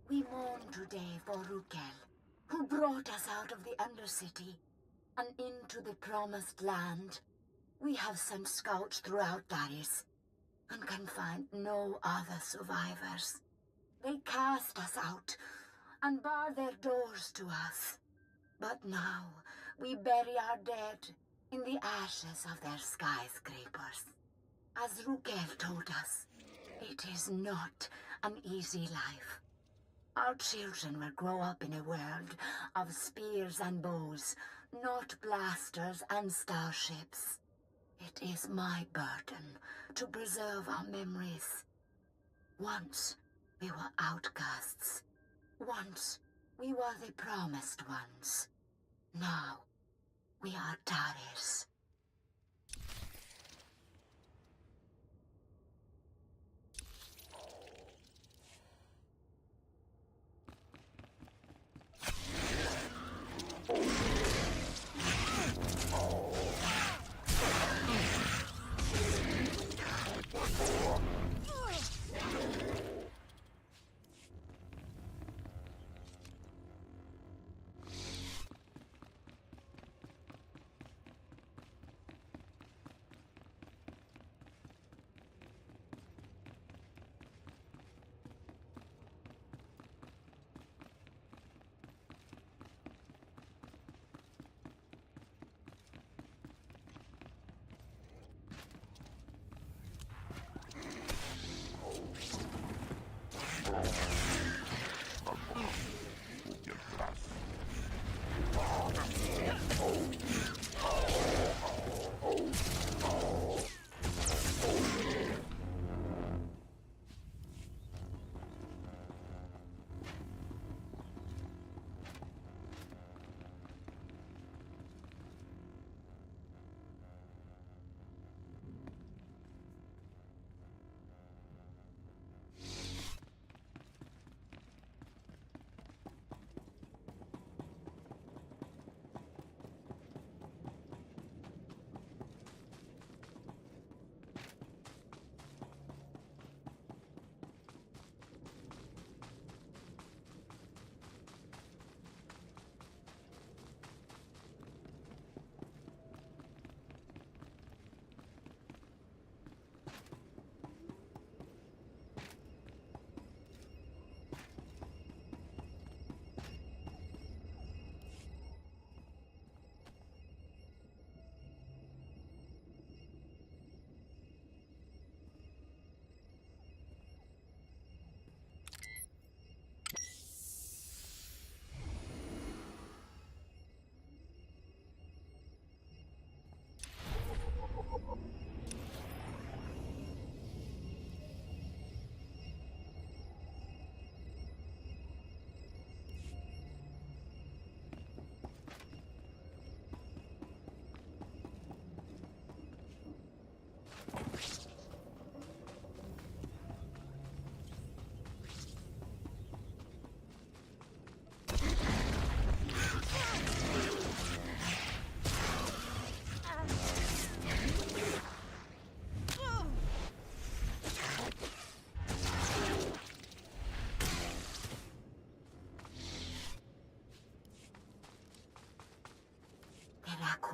We mourn today for Rukel, who brought us out of the Undercity and into the Promised Land. We have sent scouts throughout Taris and can find no other survivors. They cast us out and bar their doors to us. But now we bury our dead in the ashes of their skyscrapers. As Rukel told us, it is not an easy life. Our children will grow up in a world of spears and bows, not blasters and starships. It is my burden to preserve our memories. Once we were outcasts. Once we were the promised ones. Now we are Taris.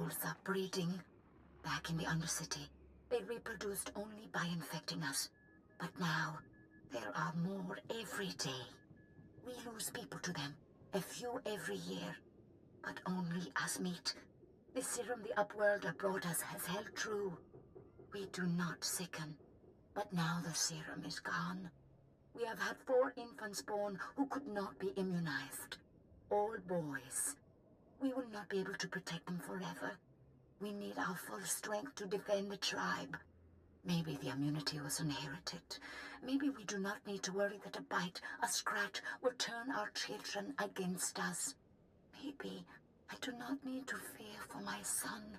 Rackhools are breeding. Back in the Undercity, they reproduced only by infecting us. But now, there are more every day. We lose people to them, a few every year, but only as meat. The serum the Upworlder brought us has held true. We do not sicken, but now the serum is gone. We have had 4 infants born who could not be immunized. All boys. We will not be able to protect them forever. We need our full strength to defend the tribe. Maybe the immunity was inherited. Maybe we do not need to worry that a bite, a scratch, will turn our children against us. Maybe I do not need to fear for my son.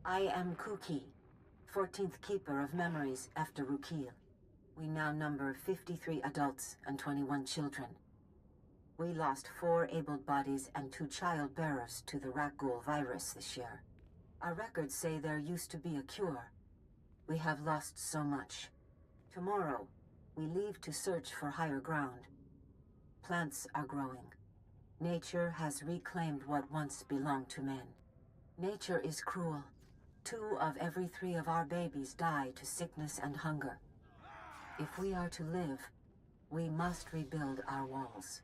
I am Kuki, 14th Keeper of Memories after Rukil. We now number 53 adults and 21 children. We lost 4 able bodies and 2 child bearers to the Rakghoul virus this year. Our records say there used to be a cure. We have lost so much. Tomorrow, we leave to search for higher ground. Plants are growing. Nature has reclaimed what once belonged to men. Nature is cruel. 2 of every 3 of our babies die to sickness and hunger. If we are to live, we must rebuild our walls.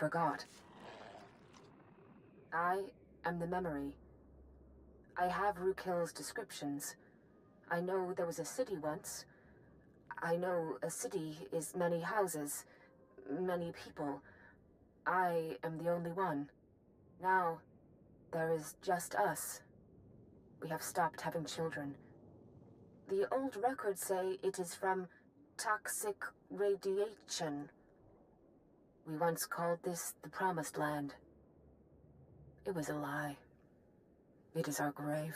forgot. I am the memory. I have Rukil's descriptions. I know there was a city once. I know a city is many houses, many people. I am the only one. Now, there is just us. We have stopped having children. The old records say it is from toxic radiation. We once called this the Promised Land. It was a lie. It is our grave.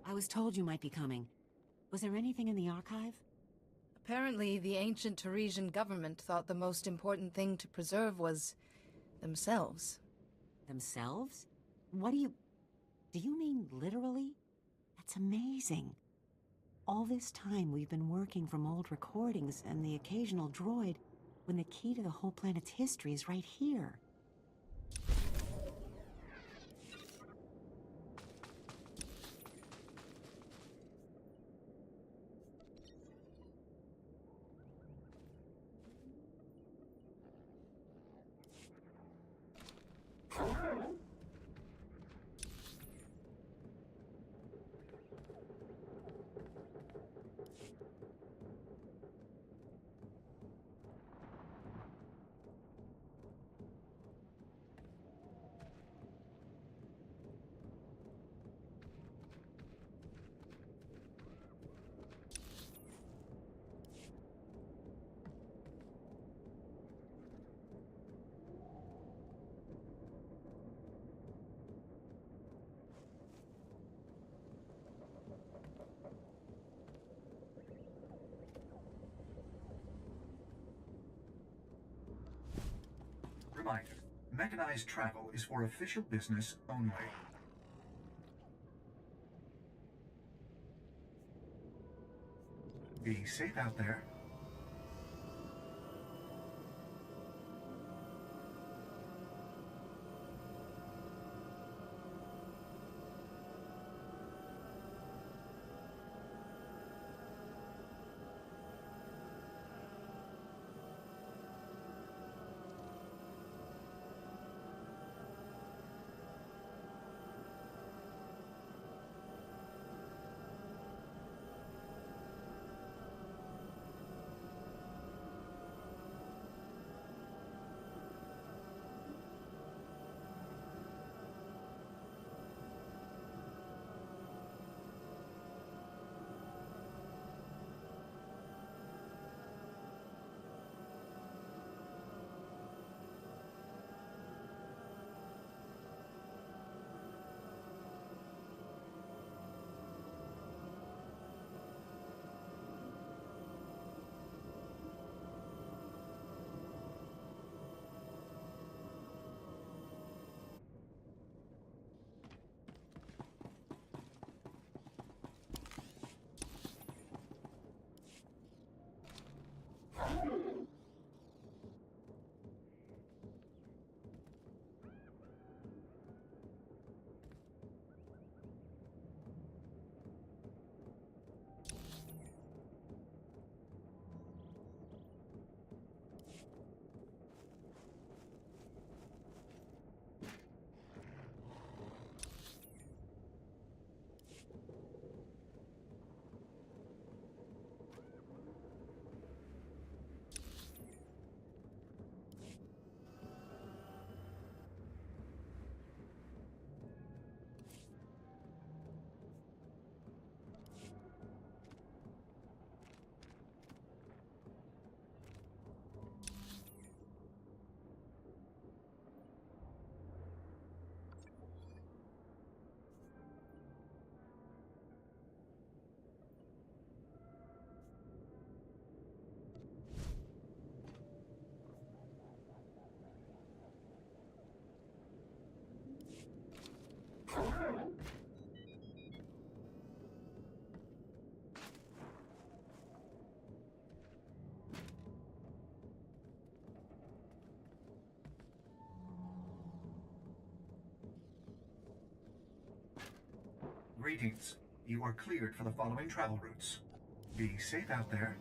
I was told you might be coming. Was there anything in the archive? Apparently, the ancient Tarisian government thought the most important thing to preserve was themselves. Themselves? What do you mean literally? That's amazing. All this time we've been working from old recordings and the occasional droid, when the key to the whole planet's history is right here. Reminder, mechanized travel is for official business only. Be safe out there. Greetings. You are cleared for the following travel routes. Be safe out there.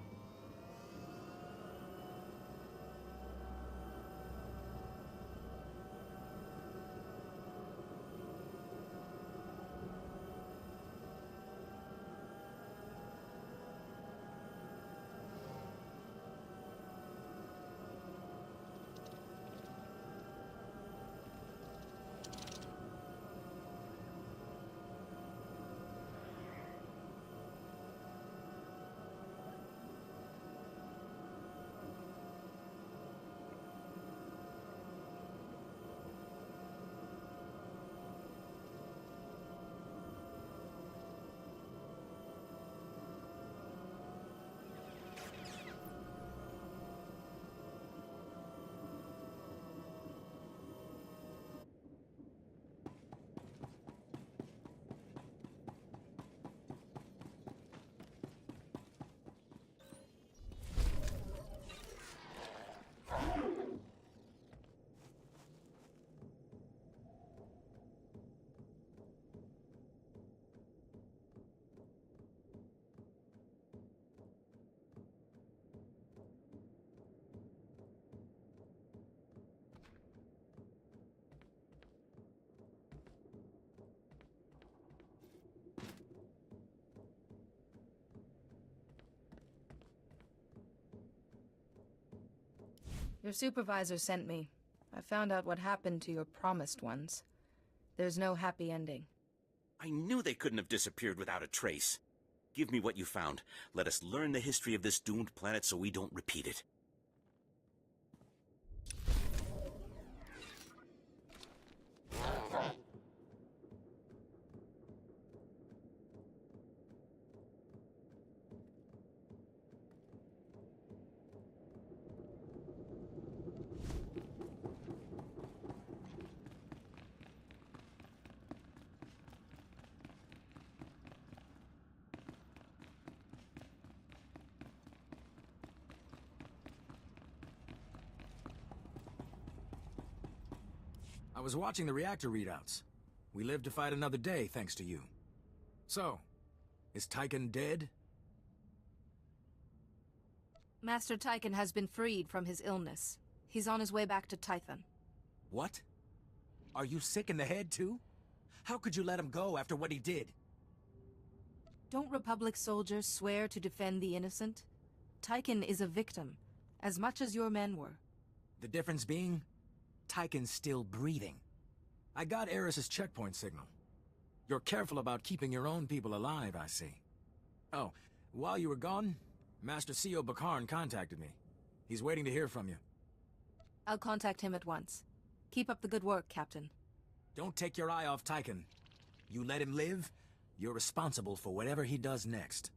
Your supervisor sent me. I found out what happened to your promised ones. There's no happy ending. I knew they couldn't have disappeared without a trace. Give me what you found. Let us learn the history of this doomed planet so we don't repeat it. I was watching the reactor readouts. We lived to fight another day, thanks to you. So, is Tyken dead? Master Tyken has been freed from his illness. He's on his way back to Tython. What? Are you sick in the head, too? How could you let him go after what he did? Don't Republic soldiers swear to defend the innocent? Tyken is a victim, as much as your men were. The difference being, Tyken's still breathing. I got Eris's checkpoint signal. You're careful about keeping your own people alive, I see. Oh, while you were gone, Master C.O. Bakarn contacted me. He's waiting to hear from you. I'll contact him at once. Keep up the good work, Captain. Don't take your eye off Tyken. You let him live, you're responsible for whatever he does next.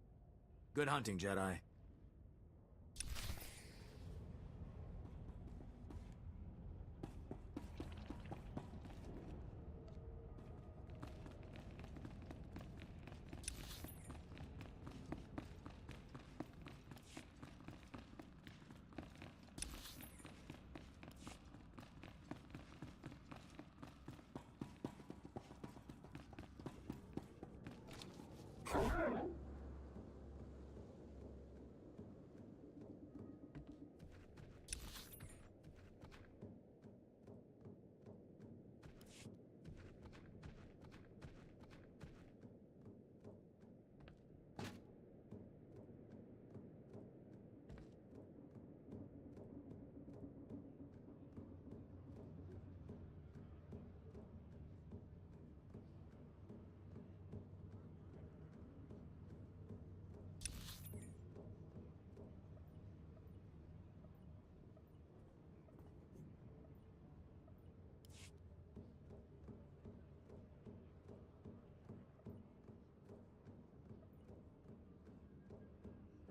Good hunting, Jedi.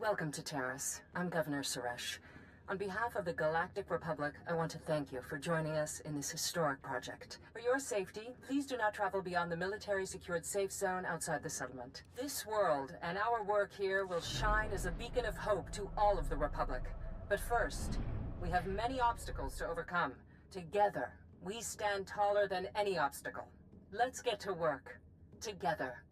Welcome to Taris. I'm Governor Suresh. On behalf of the Galactic Republic, I want to thank you for joining us in this historic project. For your safety, please do not travel beyond the military-secured safe zone outside the settlement. This world and our work here will shine as a beacon of hope to all of the Republic. But first, we have many obstacles to overcome. Together, we stand taller than any obstacle. Let's get to work. Together.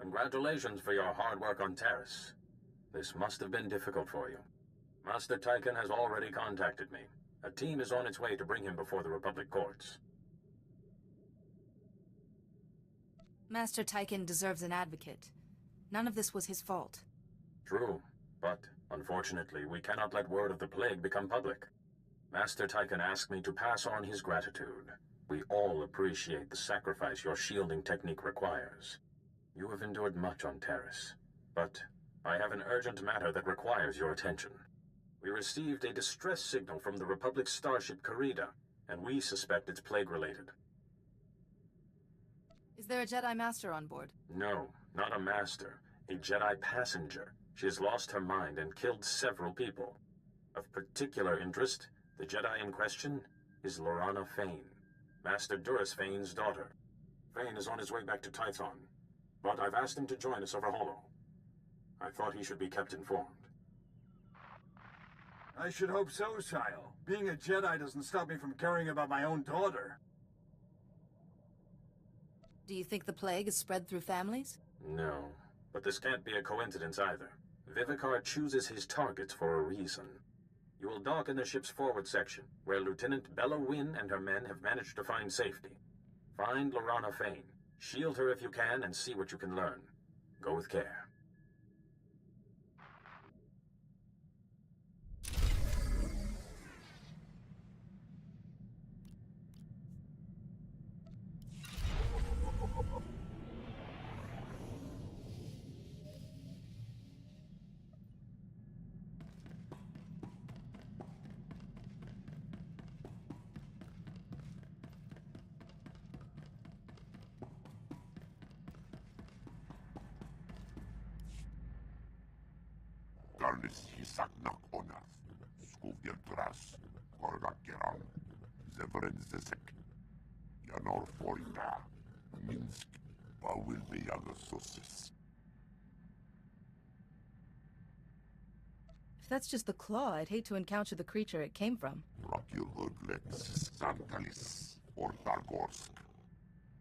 Congratulations for your hard work on Taris. This must have been difficult for you. Master Tychon has already contacted me. A team is on its way to bring him before the Republic courts. Master Tychon deserves an advocate. None of this was his fault. True, but unfortunately, we cannot let word of the plague become public. Master Tychon asked me to pass on his gratitude. We all appreciate the sacrifice your shielding technique requires. You have endured much on Taris, but I have an urgent matter that requires your attention. We received a distress signal from the Republic starship Karida, and we suspect it's plague-related. Is there a Jedi Master on board? No, not a master. A Jedi passenger. She has lost her mind and killed several people. Of particular interest, the Jedi in question is Lorana Fane, Master Duras Fane's daughter. Fane is on his way back to Tython, but I've asked him to join us over Holo. I thought he should be kept informed. I should hope so, Sile. Being a Jedi doesn't stop me from caring about my own daughter. Do you think the plague is spread through families? No, but this can't be a coincidence either. Vivicar chooses his targets for a reason. You will dock in the ship's forward section, where Lieutenant Bella Wynn and her men have managed to find safety. Find Lorana Fane, shield her if you can, and see what you can learn. Go with care. Taris hisaknak onas, skuvdir tras, korgakeran, zevren zesek, Janor Forita, Minsk, Pawil Beyagososis. If that's just the claw, I'd hate to encounter the creature it came from. Rakil Urglex, Santalis, Ortargorsk,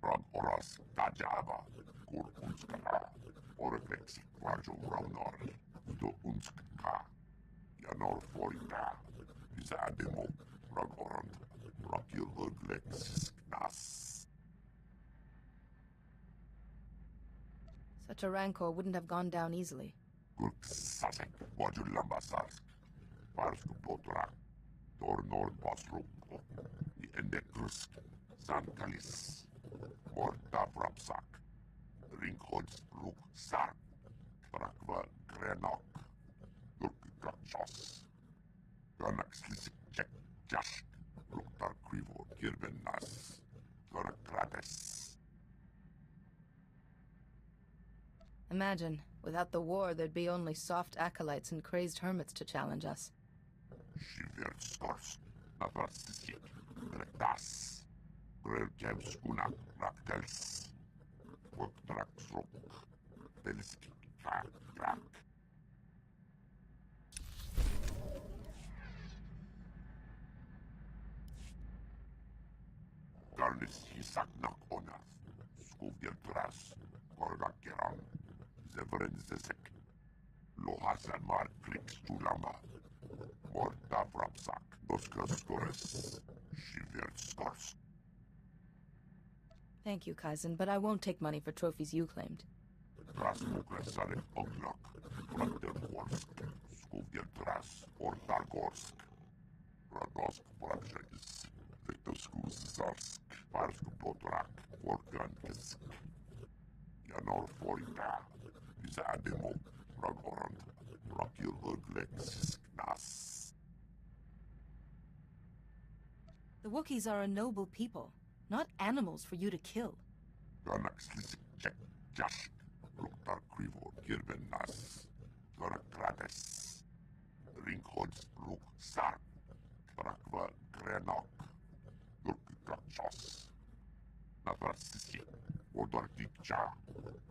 Rag Oras, Tajaba, Kur Unskara, Orglex, Kvarjo Raunori. Do Unskka, Janor Forita, Zademo, Ragorand, Rakil Urglex, Nas. Such a rancor wouldn't have gone down easily. Gurk Sasek, Wajulambasarsk, Parsk Potrak, Tor Nord Basro, the Endekrusk, Santalis, Morta Vrapsak, Ringhods Ruk Sark, Trakva Grenok, Durkakachos, Ganaxlisik Jek Jash, Ruktar Krivo Kirbenas, Gorakrates. Imagine, without the war, there'd be only soft acolytes and crazed hermits to challenge us. Shiver Stors, Navarsik, Gretas, Grelkevskuna, Raktels, Woktraksrok, Belski. Garnis hisaknak onas, skuvdir tras, korgakeran, zevren zesek, lohasan mar kliks tulama, morta vrapsak, doskastores, shiver stors. Thank you, Kaizen, but I won't take money for trophies you claimed. Rasmuklasarek oglak, Brandenborsk, skuvdir tras, Ortargorsk, Radosk Brabzhais, Vetoskusarsk, Parsk Potrak, Organkisk, Janor Forita, Zademo, Ragorand, Rakil Urglex, Nas. The Wookiees are a noble people, not animals for you to kill. Ganaxlisik Jek Jash, Ruktar Krivo Kirbenas, Gorakrates, Ringhods Ruk Sark, Trakva Grenok, Durkakachos, Navarsisi, Odortikcha,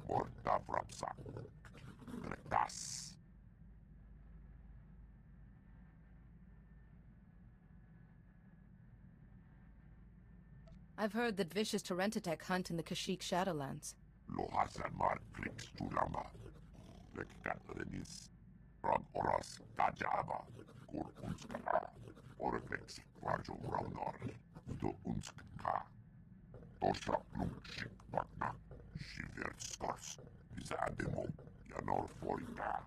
Morta Vrapsak, Gretas. I've heard that vicious Terentatek hunt in the Kashyyyk Shadowlands. Lohasamar Krix Tulama. Lekatrenis. From Oras Tajaba. Kur Unskala. Orflex Rajo Raunor. Do Unskaka. Tosha Plumshik Wagna. Shiver Stars. Zademo. Yanor Forita.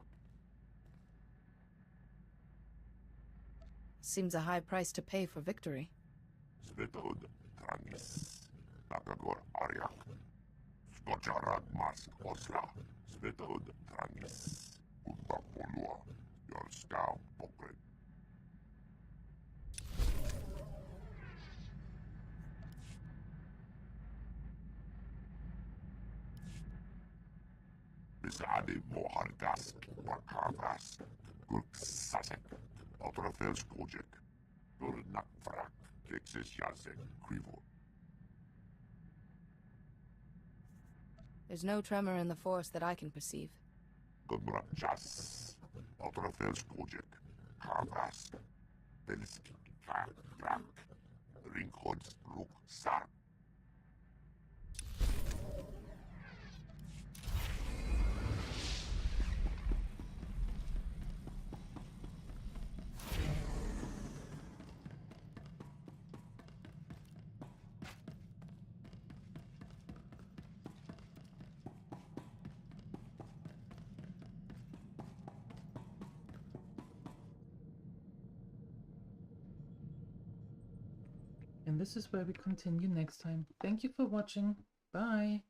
Seems a high price to pay for victory. Svetod Tranis. Nakagor Aryak. Skocharad Mas Osla. Svetod Tranis. Umpapolua. Your scout Pokret. Besade Mohargas. Wakavas. Gurksasek. Otrafels Project. Durnak Vrak. Texas Yazek. Krivo. There's no tremor in the force that I can perceive. Gumrachas. Otrafels Project. Kavas. Belski. Vrak. Ringhods. Ruk. Sar. And this is where we continue next time. Thank you for watching. Bye!